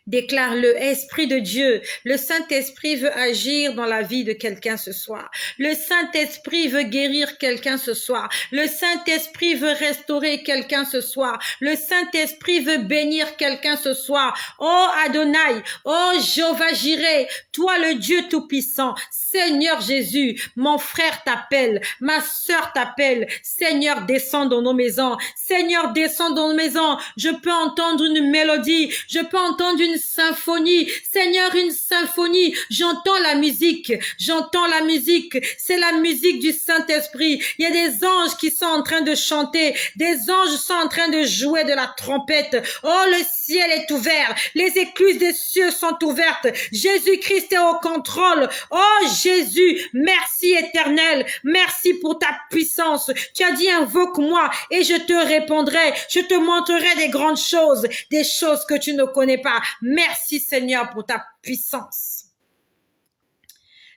Déclare-le, Esprit de Dieu. Le Saint-Esprit veut agir dans la vie de quelqu'un ce soir. Le Saint-Esprit veut guérir quelqu'un ce soir. Le Saint-Esprit veut restaurer quelqu'un ce soir. Le Saint-Esprit veut bénir quelqu'un ce soir. Oh Adonai, oh Jéhovah Jireh, toi le Dieu Tout-Puissant, Seigneur Jésus, mon frère t'appelle, ma sœur t'appelle. Seigneur, descends dans nos maisons. Seigneur, descends dans nos maisons. Je peux entendre une mélodie. Je peux entendre une symphonie. Seigneur, une symphonie. J'entends la musique. J'entends la musique. C'est la musique du Saint-Esprit. Il y a des anges qui sont en train de chanter. Des anges sont en train de jouer de la trompette. Oh, le ciel est ouvert. Les écluses des cieux sont ouvertes. Jésus-Christ est au contrôle. Oh, Jésus, merci éternel. Merci pour ta puissance. Tu as dit, invoque-moi et je te répondrai. Je te montrerai des grandes choses, des choses que tu ne connais pas. Merci Seigneur pour ta puissance.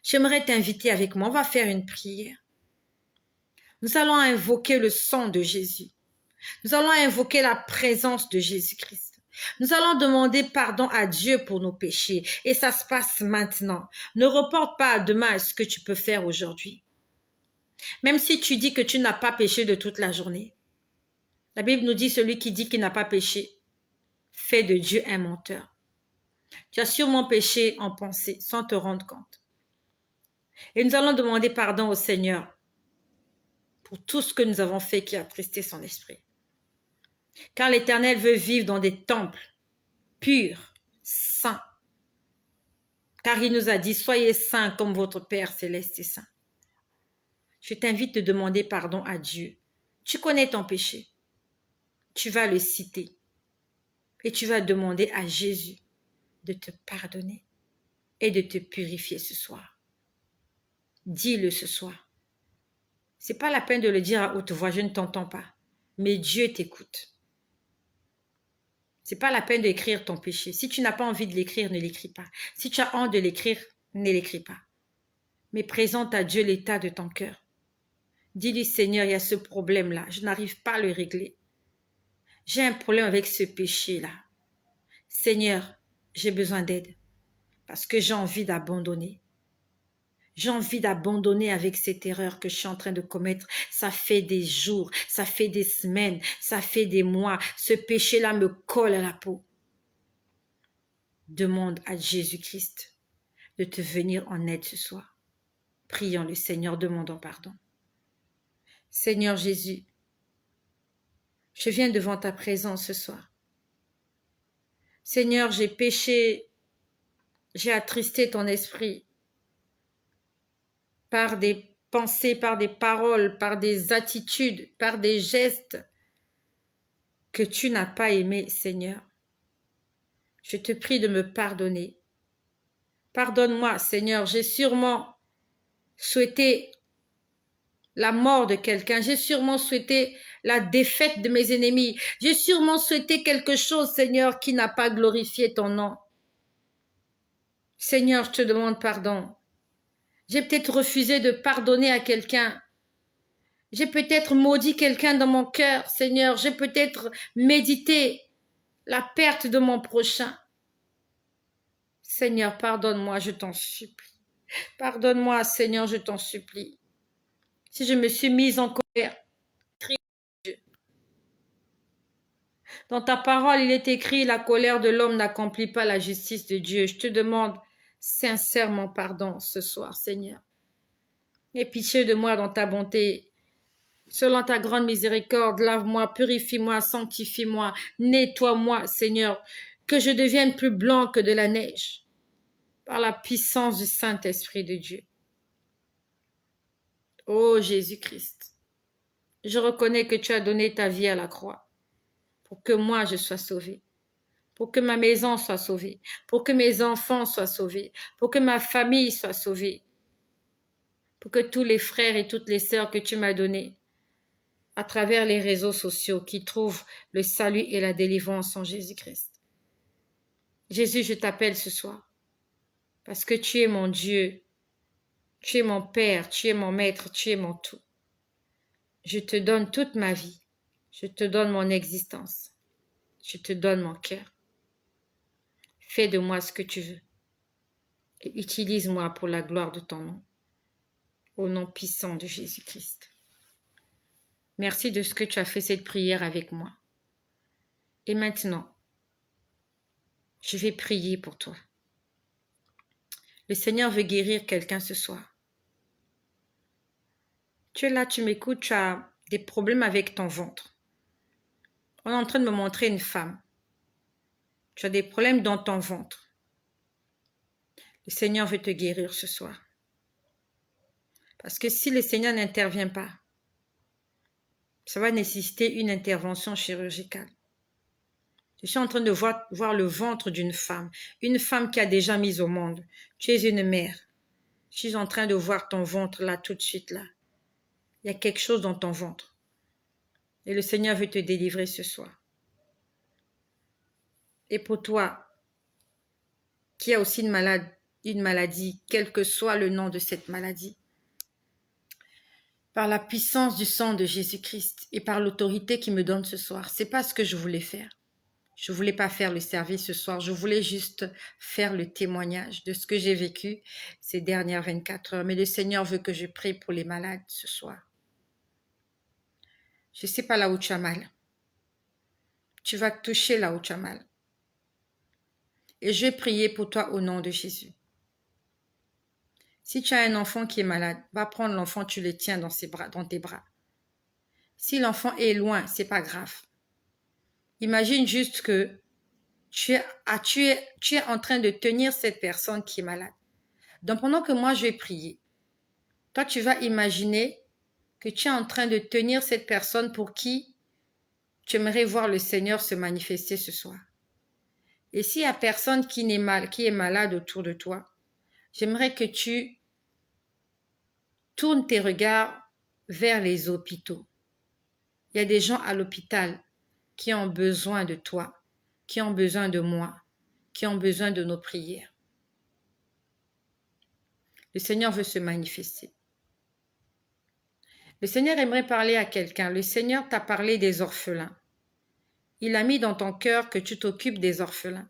J'aimerais t'inviter avec moi. On va faire une prière. Nous allons invoquer le sang de Jésus. Nous allons invoquer la présence de Jésus-Christ. Nous allons demander pardon à Dieu pour nos péchés. Et ça se passe maintenant. Ne reporte pas à demain ce que tu peux faire aujourd'hui. Même si tu dis que tu n'as pas péché de toute la journée. La Bible nous dit celui qui dit qu'il n'a pas péché fait de Dieu un menteur. Tu as sûrement péché en pensée sans te rendre compte. Et nous allons demander pardon au Seigneur pour tout ce que nous avons fait qui a attristé son esprit. Car l'Éternel veut vivre dans des temples purs, saints. Car il nous a dit, soyez saints comme votre Père céleste est saint. Je t'invite à demander pardon à Dieu. Tu connais ton péché. Tu vas le citer. Et tu vas demander à Jésus de te pardonner et de te purifier ce soir. Dis-le ce soir. C'est pas la peine de le dire à haute voix, je ne t'entends pas. Mais Dieu t'écoute. C'est pas la peine d'écrire ton péché. Si tu n'as pas envie de l'écrire, ne l'écris pas. Si tu as honte de l'écrire, ne l'écris pas. Mais présente à Dieu l'état de ton cœur. Dis-lui, Seigneur, il y a ce problème-là. Je n'arrive pas à le régler. J'ai un problème avec ce péché-là. Seigneur, j'ai besoin d'aide. Parce que j'ai envie d'abandonner. J'ai envie d'abandonner avec cette erreur que je suis en train de commettre. Ça fait des jours, ça fait des semaines, ça fait des mois. Ce péché-là me colle à la peau. Demande à Jésus-Christ de te venir en aide ce soir. Prions le Seigneur, demandons pardon. Seigneur Jésus, je viens devant ta présence ce soir. Seigneur, j'ai péché, j'ai attristé ton esprit. par des pensées, par des paroles, par des attitudes, par des gestes que tu n'as pas aimés, Seigneur. Je te prie de me pardonner. Pardonne-moi, Seigneur, j'ai sûrement souhaité la mort de quelqu'un, j'ai sûrement souhaité la défaite de mes ennemis, j'ai sûrement souhaité quelque chose, Seigneur, qui n'a pas glorifié ton nom. Seigneur, je te demande pardon. J'ai peut-être refusé de pardonner à quelqu'un. J'ai peut-être maudit quelqu'un dans mon cœur, Seigneur. J'ai peut-être médité la perte de mon prochain. Seigneur, pardonne-moi, je t'en supplie. Pardonne-moi, Seigneur, je t'en supplie. Si je me suis mise en colère, dans ta parole, il est écrit, la colère de l'homme n'accomplit pas la justice de Dieu. Je te demande sincèrement pardon ce soir, Seigneur. Aie pitié de moi dans ta bonté. Selon ta grande miséricorde, lave-moi, purifie-moi, sanctifie-moi, nettoie-moi, Seigneur, que je devienne plus blanc que de la neige, par la puissance du Saint-Esprit de Dieu. Ô Jésus-Christ, je reconnais que tu as donné ta vie à la croix pour que moi je sois sauvé, pour que ma maison soit sauvée, pour que mes enfants soient sauvés, pour que ma famille soit sauvée, pour que tous les frères et toutes les sœurs que tu m'as donnés à travers les réseaux sociaux qui trouvent le salut et la délivrance en Jésus-Christ. Jésus, je t'appelle ce soir parce que tu es mon Dieu, tu es mon Père, tu es mon Maître, tu es mon tout. Je te donne toute ma vie, je te donne mon existence, je te donne mon cœur. Fais de moi ce que tu veux et utilise-moi pour la gloire de ton nom, au nom puissant de Jésus-Christ. Merci de ce que tu as fait cette prière avec moi. Et maintenant, je vais prier pour toi. Le Seigneur veut guérir quelqu'un ce soir. Tu es là, tu m'écoutes, tu as des problèmes avec ton ventre. On est en train de me montrer une femme. Tu as des problèmes dans ton ventre. Le Seigneur veut te guérir ce soir. Parce que si le Seigneur n'intervient pas, ça va nécessiter une intervention chirurgicale. Je suis en train de voir le ventre d'une femme. Une femme qui a déjà mis au monde. Tu es une mère. Je suis en train de voir ton ventre là, tout de suite là. Il y a quelque chose dans ton ventre. Et le Seigneur veut te délivrer ce soir. Et pour toi, qui a aussi une maladie, quel que soit le nom de cette maladie, par la puissance du sang de Jésus-Christ et par l'autorité qu'il me donne ce soir, c'est pas ce que je voulais faire. Je voulais pas faire le service ce soir, je voulais juste faire le témoignage de ce que j'ai vécu ces dernières 24 heures. Mais le Seigneur veut que je prie pour les malades ce soir. Je sais pas là où tu as mal. Tu vas te toucher là où tu as mal. Et je vais prier pour toi au nom de Jésus. Si tu as un enfant qui est malade, va prendre l'enfant, tu le tiens dans tes bras. Si l'enfant est loin, c'est pas grave. Imagine juste que tu es en train de tenir cette personne qui est malade. Donc pendant que moi je vais prier, toi tu vas imaginer que tu es en train de tenir cette personne pour qui tu aimerais voir le Seigneur se manifester ce soir. Et s'il y a personne qui est malade autour de toi, j'aimerais que tu tournes tes regards vers les hôpitaux. Il y a des gens à l'hôpital qui ont besoin de toi, qui ont besoin de moi, qui ont besoin de nos prières. Le Seigneur veut se manifester. Le Seigneur aimerait parler à quelqu'un. Le Seigneur t'a parlé des orphelins. Il a mis dans ton cœur que tu t'occupes des orphelins.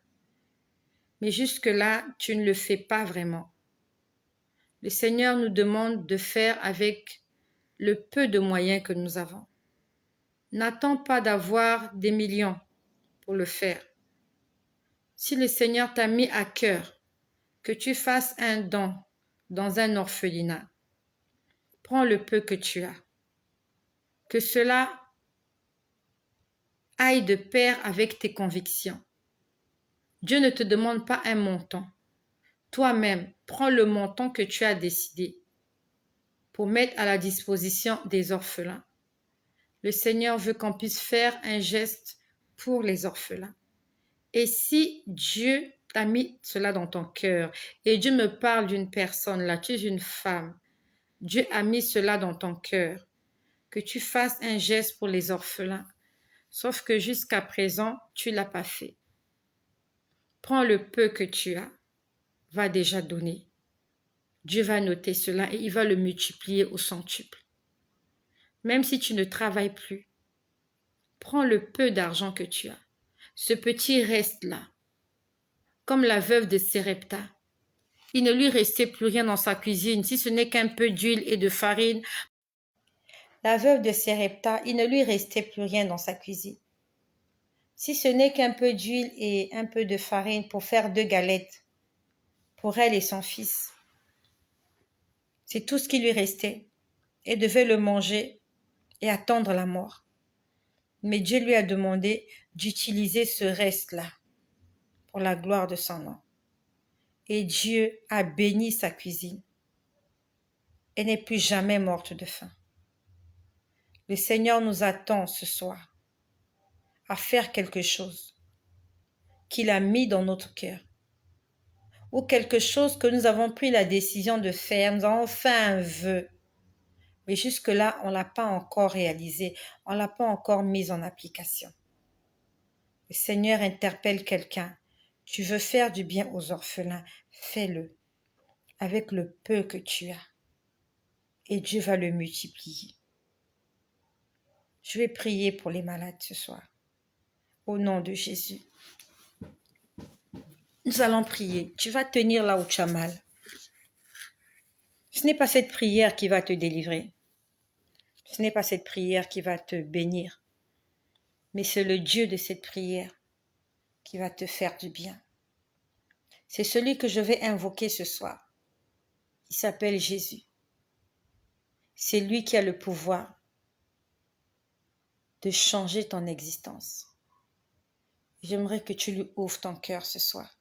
Mais jusque-là, tu ne le fais pas vraiment. Le Seigneur nous demande de faire avec le peu de moyens que nous avons. N'attends pas d'avoir des millions pour le faire. Si le Seigneur t'a mis à cœur que tu fasses un don dans un orphelinat, prends le peu que tu as. Que cela aille de pair avec tes convictions. Dieu ne te demande pas un montant. Toi-même, prends le montant que tu as décidé pour mettre à la disposition des orphelins. Le Seigneur veut qu'on puisse faire un geste pour les orphelins. Et si Dieu t'a mis cela dans ton cœur, et Dieu me parle d'une personne, là, tu es une femme, Dieu a mis cela dans ton cœur, que tu fasses un geste pour les orphelins, sauf que jusqu'à présent, tu ne l'as pas fait. Prends le peu que tu as, va déjà donner. Dieu va noter cela et il va le multiplier au centuple. Même si tu ne travailles plus, prends le peu d'argent que tu as. Ce petit reste là, comme la veuve de Sérepta. Il ne lui restait plus rien dans sa cuisine, si ce n'est qu'un peu d'huile et de farine. La veuve de Sérepta, il ne lui restait plus rien dans sa cuisine. Si ce n'est qu'un peu d'huile et un peu de farine pour faire 2 galettes, pour elle et son fils. C'est tout ce qui lui restait. Elle devait le manger et attendre la mort. Mais Dieu lui a demandé d'utiliser ce reste-là pour la gloire de son nom. Et Dieu a béni sa cuisine. Elle n'est plus jamais morte de faim. Le Seigneur nous attend ce soir à faire quelque chose qu'il a mis dans notre cœur, ou quelque chose que nous avons pris la décision de faire, nous avons fait un vœu, mais jusque-là, on ne l'a pas encore réalisé, on ne l'a pas encore mis en application. Le Seigneur interpelle quelqu'un. Tu veux faire du bien aux orphelins, fais-le avec le peu que tu as, et Dieu va le multiplier. Je vais prier pour les malades ce soir, au nom de Jésus. Nous allons prier. Tu vas tenir là où tu as mal. Ce n'est pas cette prière qui va te délivrer. Ce n'est pas cette prière qui va te bénir. Mais c'est le Dieu de cette prière qui va te faire du bien. C'est celui que je vais invoquer ce soir. Il s'appelle Jésus. C'est lui qui a le pouvoir de changer ton existence. J'aimerais que tu lui ouvres ton cœur ce soir.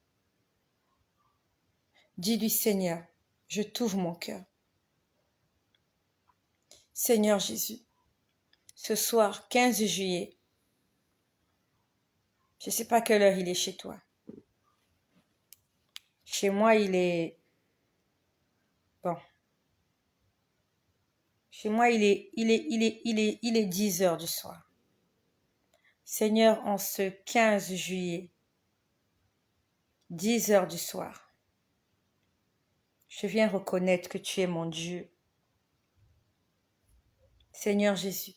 Dis-lui, Seigneur, je t'ouvre mon cœur. Seigneur Jésus, ce soir, 15 juillet, je ne sais pas quelle heure il est chez toi. Chez moi, il est... Bon. Chez moi, il est 10 heures du soir. Seigneur, en ce 15 juillet, 10 heures du soir, je viens reconnaître que tu es mon Dieu. Seigneur Jésus,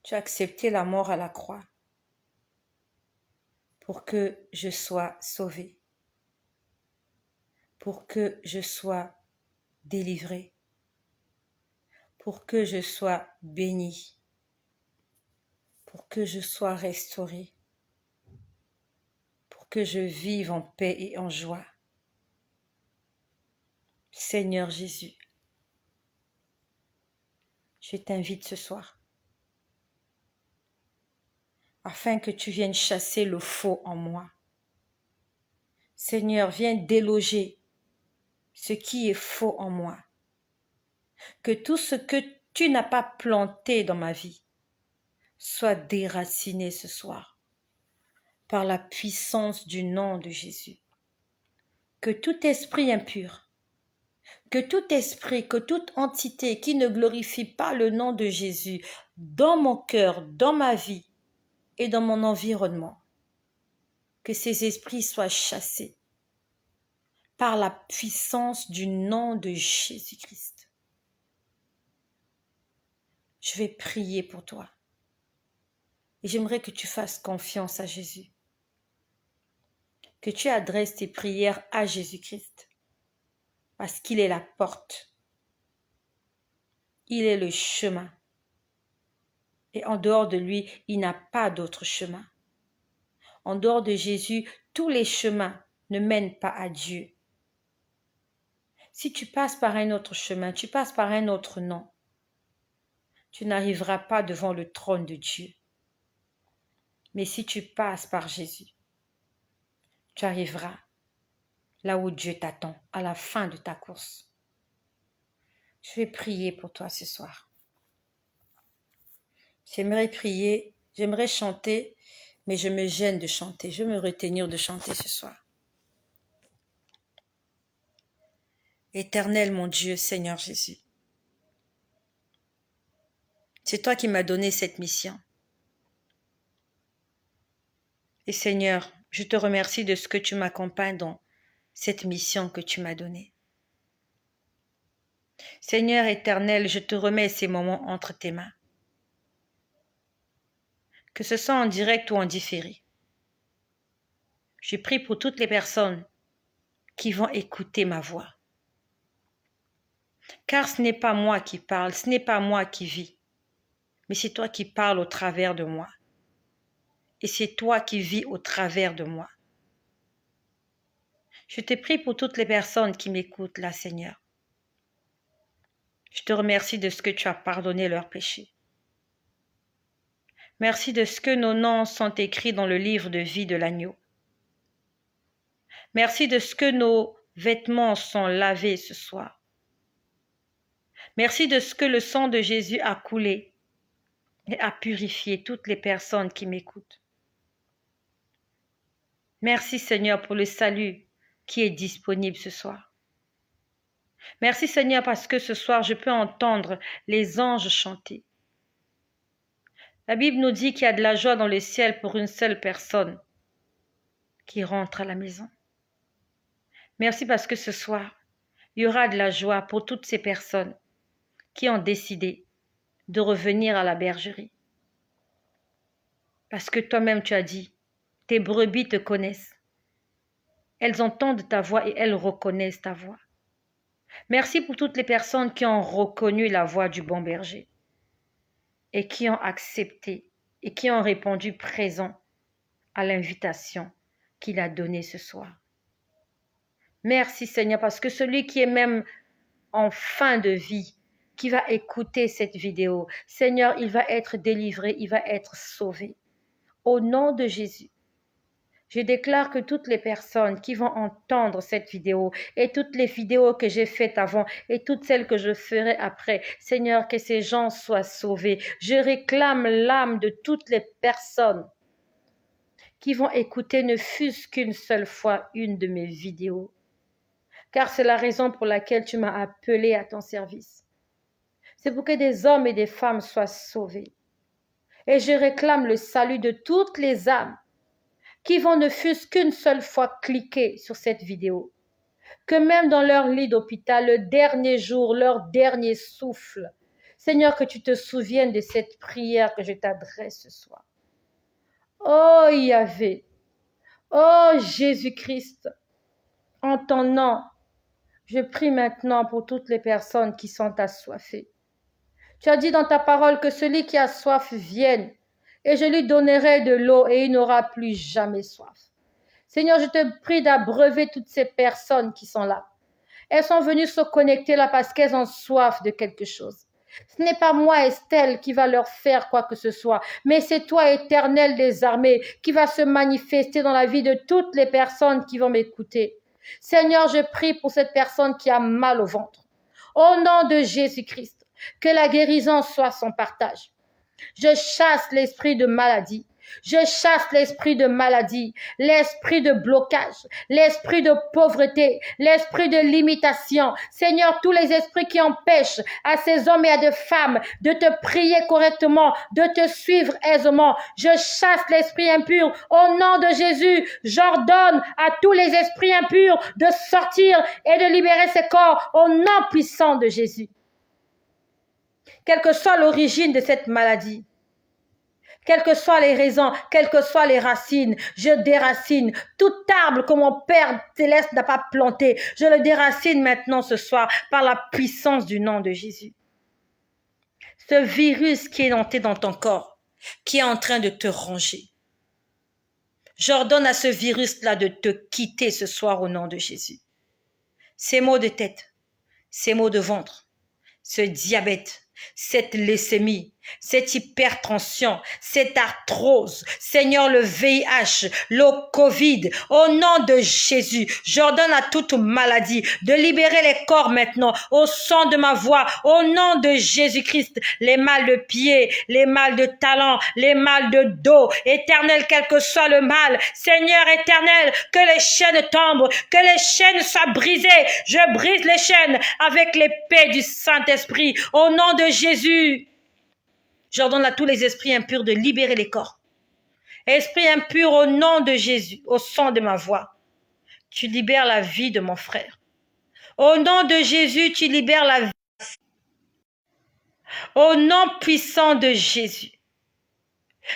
tu as accepté la mort à la croix pour que je sois sauvé, pour que je sois délivré, pour que je sois béni, pour que je sois restauré, pour que je vive en paix et en joie. Seigneur Jésus, je t'invite ce soir afin que tu viennes chasser le faux en moi. Seigneur, viens déloger ce qui est faux en moi. Que tout ce que tu n'as pas planté dans ma vie soit déraciné ce soir par la puissance du nom de Jésus. Que tout esprit impur, que tout esprit, que toute entité qui ne glorifie pas le nom de Jésus dans mon cœur, dans ma vie et dans mon environnement, que ces esprits soient chassés par la puissance du nom de Jésus-Christ. Je vais prier pour toi. Et j'aimerais que tu fasses confiance à Jésus. Que tu adresses tes prières à Jésus-Christ. Parce qu'il est la porte. Il est le chemin. Et en dehors de lui, il n'a pas d'autre chemin. En dehors de Jésus, tous les chemins ne mènent pas à Dieu. Si tu passes par un autre chemin, tu passes par un autre nom, tu n'arriveras pas devant le trône de Dieu. Mais si tu passes par Jésus, tu arriveras là où Dieu t'attend, à la fin de ta course. Je vais prier pour toi ce soir. J'aimerais prier, j'aimerais chanter, mais je me gêne de chanter. Je vais me retenir de chanter ce soir. Éternel mon Dieu, Seigneur Jésus, c'est toi qui m'as donné cette mission. Et Seigneur, je te remercie de ce que tu m'accompagnes dans cette mission que tu m'as donnée. Seigneur éternel, je te remets ces moments entre tes mains. Que ce soit en direct ou en différé. Je prie pour toutes les personnes qui vont écouter ma voix. Car ce n'est pas moi qui parle, ce n'est pas moi qui vis, mais c'est toi qui parles au travers de moi. Et c'est toi qui vis au travers de moi. Je te prie pour toutes les personnes qui m'écoutent là, Seigneur. Je te remercie de ce que tu as pardonné leurs péchés. Merci de ce que nos noms sont écrits dans le livre de vie de l'agneau. Merci de ce que nos vêtements sont lavés ce soir. Merci de ce que le sang de Jésus a coulé et a purifié toutes les personnes qui m'écoutent. Merci Seigneur pour le salut qui est disponible ce soir. Merci Seigneur parce que ce soir je peux entendre les anges chanter. La Bible nous dit qu'il y a de la joie dans le ciel pour une seule personne qui rentre à la maison. Merci parce que ce soir, il y aura de la joie pour toutes ces personnes qui ont décidé de revenir à la bergerie. Parce que toi-même tu as dit, tes brebis te connaissent. Elles entendent ta voix et elles reconnaissent ta voix. Merci pour toutes les personnes qui ont reconnu la voix du bon berger et qui ont accepté et qui ont répondu présent à l'invitation qu'il a donnée ce soir. Merci Seigneur parce que celui qui est même en fin de vie, qui va écouter cette vidéo, Seigneur, il va être délivré, il va être sauvé. Au nom de Jésus, je déclare que toutes les personnes qui vont entendre cette vidéo et toutes les vidéos que j'ai faites avant et toutes celles que je ferai après, Seigneur, que ces gens soient sauvés. Je réclame l'âme de toutes les personnes qui vont écouter ne fût-ce qu'une seule fois une de mes vidéos. Car c'est la raison pour laquelle tu m'as appelé à ton service. C'est pour que des hommes et des femmes soient sauvés. Et je réclame le salut de toutes les âmes qui vont ne fût-ce qu'une seule fois cliquer sur cette vidéo. Que même dans leur lit d'hôpital, le dernier jour, leur dernier souffle, Seigneur, que tu te souviennes de cette prière que je t'adresse ce soir. Oh Yahvé, oh Jésus-Christ, en ton nom, je prie maintenant pour toutes les personnes qui sont assoiffées. Tu as dit dans ta parole que celui qui a soif vienne et je lui donnerai de l'eau et il n'aura plus jamais soif. Seigneur, je te prie d'abreuver toutes ces personnes qui sont là. Elles sont venues se connecter là parce qu'elles ont soif de quelque chose. Ce n'est pas moi, Estelle, qui va leur faire quoi que ce soit, mais c'est toi, Éternel des armées, qui va se manifester dans la vie de toutes les personnes qui vont m'écouter. Seigneur, je prie pour cette personne qui a mal au ventre. Au nom de Jésus-Christ, que la guérison soit son partage. Je chasse l'esprit de maladie. Je chasse l'esprit de maladie, l'esprit de blocage, l'esprit de pauvreté, l'esprit de limitation. Seigneur, tous les esprits qui empêchent à ces hommes et à des femmes de te prier correctement, de te suivre aisément. Je chasse l'esprit impur. Au nom de Jésus, j'ordonne à tous les esprits impurs de sortir et de libérer ces corps au nom puissant de Jésus. Quelle que soit l'origine de cette maladie, quelles que soient les raisons, quelles que soient les racines, je déracine tout arbre que mon Père céleste n'a pas planté. Je le déracine maintenant ce soir par la puissance du nom de Jésus. Ce virus qui est entré dans ton corps, qui est en train de te ronger, j'ordonne à ce virus-là de te quitter ce soir au nom de Jésus. Ces maux de tête, ces maux de ventre, ce diabète, cette leucémie, cette hypertension, cette arthrose, Seigneur, le VIH, le Covid, au nom de Jésus, j'ordonne à toute maladie de libérer les corps maintenant, au son de ma voix, au nom de Jésus-Christ, les mal de pied, les mal de talon, les mal de dos, éternel, quel que soit le mal, Seigneur éternel, que les chaînes tombent, que les chaînes soient brisées, je brise les chaînes avec l'épée du Saint-Esprit, au nom de Jésus. J'ordonne à tous les esprits impurs de libérer les corps. Esprit impur, au nom de Jésus, au son de ma voix, tu libères la vie de mon frère. Au nom de Jésus, tu libères la vie. Au nom puissant de Jésus,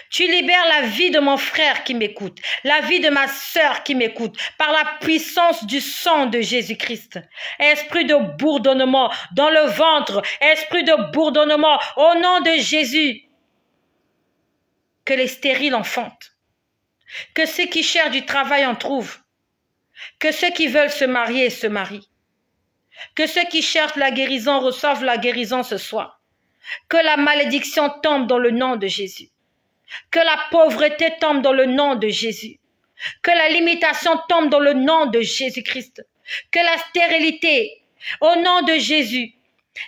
tu libères la vie de mon frère qui m'écoute, la vie de ma sœur qui m'écoute, par la puissance du sang de Jésus-Christ. Esprit de bourdonnement dans le ventre, esprit de bourdonnement au nom de Jésus. Que les stériles enfantent, que ceux qui cherchent du travail en trouvent, que ceux qui veulent se marier se marient, que ceux qui cherchent la guérison reçoivent la guérison ce soir, que la malédiction tombe dans le nom de Jésus, que la pauvreté tombe dans le nom de Jésus, que la limitation tombe dans le nom de Jésus-Christ, que la stérilité, au nom de Jésus,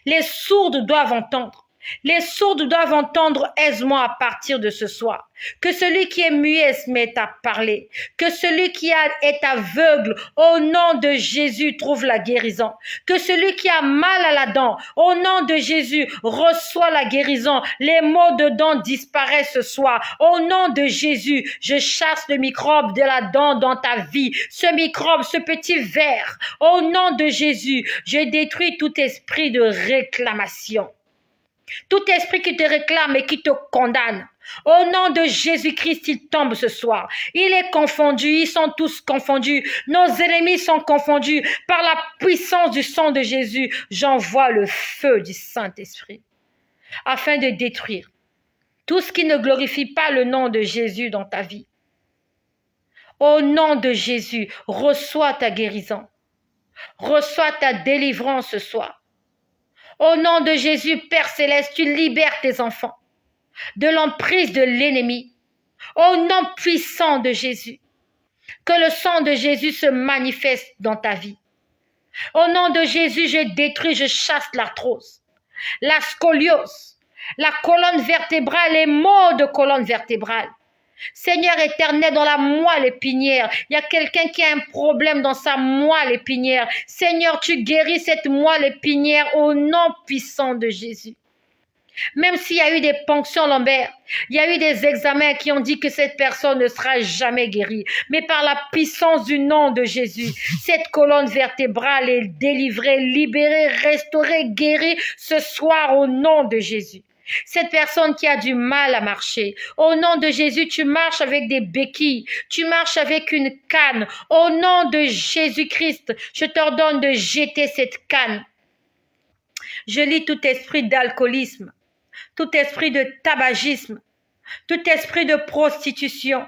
les sourdes doivent entendre. Les sourds doivent entendre aise-moi à partir de ce soir. Que celui qui est muet se mette à parler. Que celui qui est aveugle, au nom de Jésus, trouve la guérison. Que celui qui a mal à la dent, au nom de Jésus, reçoit la guérison. Les maux de dents disparaissent ce soir. Au nom de Jésus, je chasse le microbe de la dent dans ta vie. Ce microbe, ce petit ver. Au nom de Jésus, je détruis tout esprit de réclamation. Tout esprit qui te réclame et qui te condamne, au nom de Jésus-Christ, il tombe ce soir. Il est confondu, ils sont tous confondus. Nos ennemis sont confondus. Par la puissance du sang de Jésus, j'envoie le feu du Saint-Esprit afin de détruire tout ce qui ne glorifie pas le nom de Jésus dans ta vie. Au nom de Jésus, reçois ta guérison. Reçois ta délivrance ce soir. Au nom de Jésus, Père Céleste, tu libères tes enfants de l'emprise de l'ennemi. Au nom puissant de Jésus, que le sang de Jésus se manifeste dans ta vie. Au nom de Jésus, je détruis, je chasse l'arthrose, la scoliose, la colonne vertébrale, les maux de colonne vertébrale. Seigneur éternel, dans la moelle épinière, il y a quelqu'un qui a un problème dans sa moelle épinière. Seigneur, tu guéris cette moelle épinière au nom puissant de Jésus. Même s'il y a eu des ponctions lombaires, il y a eu des examens qui ont dit que cette personne ne sera jamais guérie. Mais par la puissance du nom de Jésus, cette colonne vertébrale est délivrée, libérée, restaurée, guérie ce soir au nom de Jésus. Cette personne qui a du mal à marcher, au nom de Jésus, tu marches avec des béquilles, tu marches avec une canne. Au nom de Jésus-Christ, je t'ordonne de jeter cette canne. Je lis tout esprit d'alcoolisme, tout esprit de tabagisme, tout esprit de prostitution,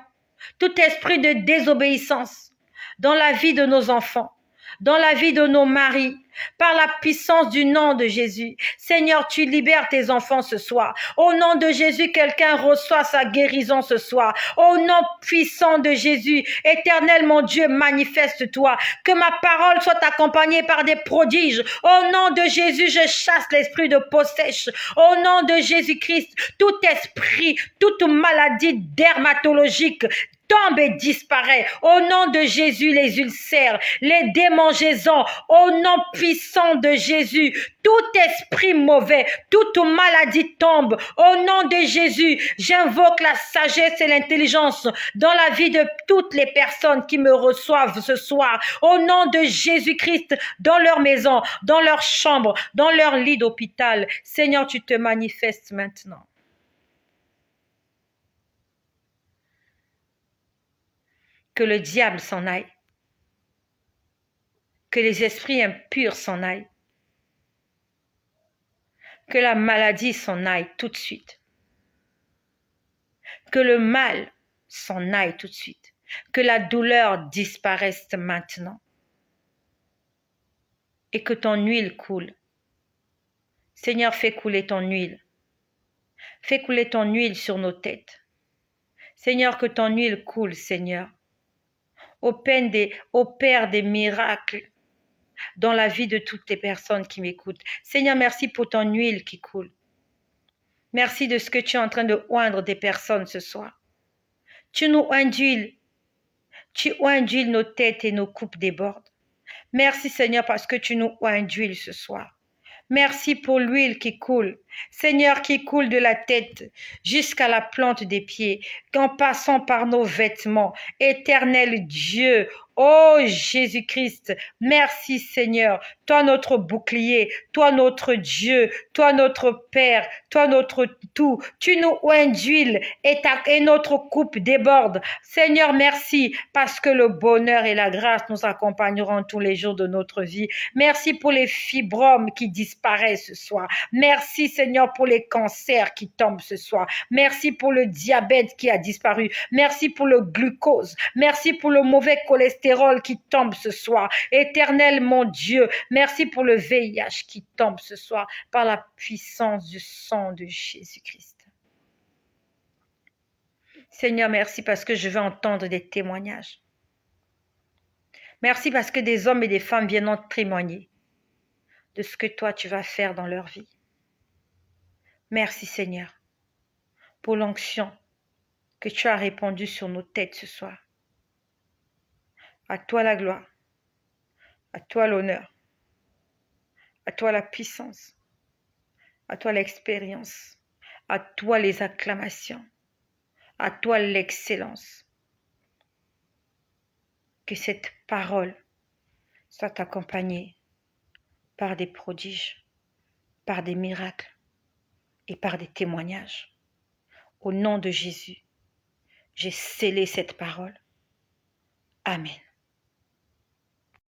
tout esprit de désobéissance dans la vie de nos enfants, dans la vie de nos maris, par la puissance du nom de Jésus. Seigneur, tu libères tes enfants ce soir. Au nom de Jésus, quelqu'un reçoit sa guérison ce soir. Au nom puissant de Jésus, éternel mon Dieu, manifeste-toi. Que ma parole soit accompagnée par des prodiges. Au nom de Jésus, je chasse l'esprit de peau sèche. Au nom de Jésus-Christ, tout esprit, toute maladie dermatologique, tombe et disparaît. Au nom de Jésus, les ulcères, les démangeaisons, au nom puissant de Jésus, tout esprit mauvais, toute maladie tombe. Au nom de Jésus, j'invoque la sagesse et l'intelligence dans la vie de toutes les personnes qui me reçoivent ce soir. Au nom de Jésus-Christ, dans leur maison, dans leur chambre, dans leur lit d'hôpital. Seigneur, tu te manifestes maintenant. Que le diable s'en aille, que les esprits impurs s'en aillent, que la maladie s'en aille tout de suite, que le mal s'en aille tout de suite, que la douleur disparaisse maintenant et que ton huile coule. Seigneur, fais couler ton huile. Fais couler ton huile sur nos têtes. Seigneur, que ton huile coule, Seigneur. Opère des miracles dans la vie de toutes les personnes qui m'écoutent. Seigneur, merci pour ton huile qui coule. Merci de ce que tu es en train de oindre des personnes ce soir. Tu nous induis, tu induis nos têtes et nos coupes débordent. Merci Seigneur parce que tu nous induis ce soir. Merci pour l'huile qui coule, Seigneur, qui coule de la tête jusqu'à la plante des pieds, en passant par nos vêtements. Éternel Dieu, ô Jésus-Christ, merci Seigneur, toi notre bouclier, toi notre Dieu, toi notre Père, toi notre tout. Tu nous induis et notre coupe déborde. Seigneur, merci parce que le bonheur et la grâce nous accompagneront tous les jours de notre vie. Merci pour les fibromes qui disparaissent ce soir. Merci Seigneur pour les cancers qui tombent ce soir. Merci pour le diabète qui a disparu. Merci pour le glucose. Merci pour le mauvais cholestérol qui tombe ce soir. Éternel mon Dieu, merci pour le VIH qui tombe ce soir par la puissance du sang de Jésus-Christ. Seigneur, merci parce que je veux entendre des témoignages. Merci parce que des hommes et des femmes viennent témoigner de ce que toi tu vas faire dans leur vie. Merci Seigneur pour l'onction que tu as répandue sur nos têtes ce soir. À toi la gloire, à toi l'honneur, à toi la puissance, à toi l'expérience, à toi les acclamations, à toi l'excellence. Que cette parole soit accompagnée par des prodiges, par des miracles et par des témoignages. Au nom de Jésus, j'ai scellé cette parole. Amen.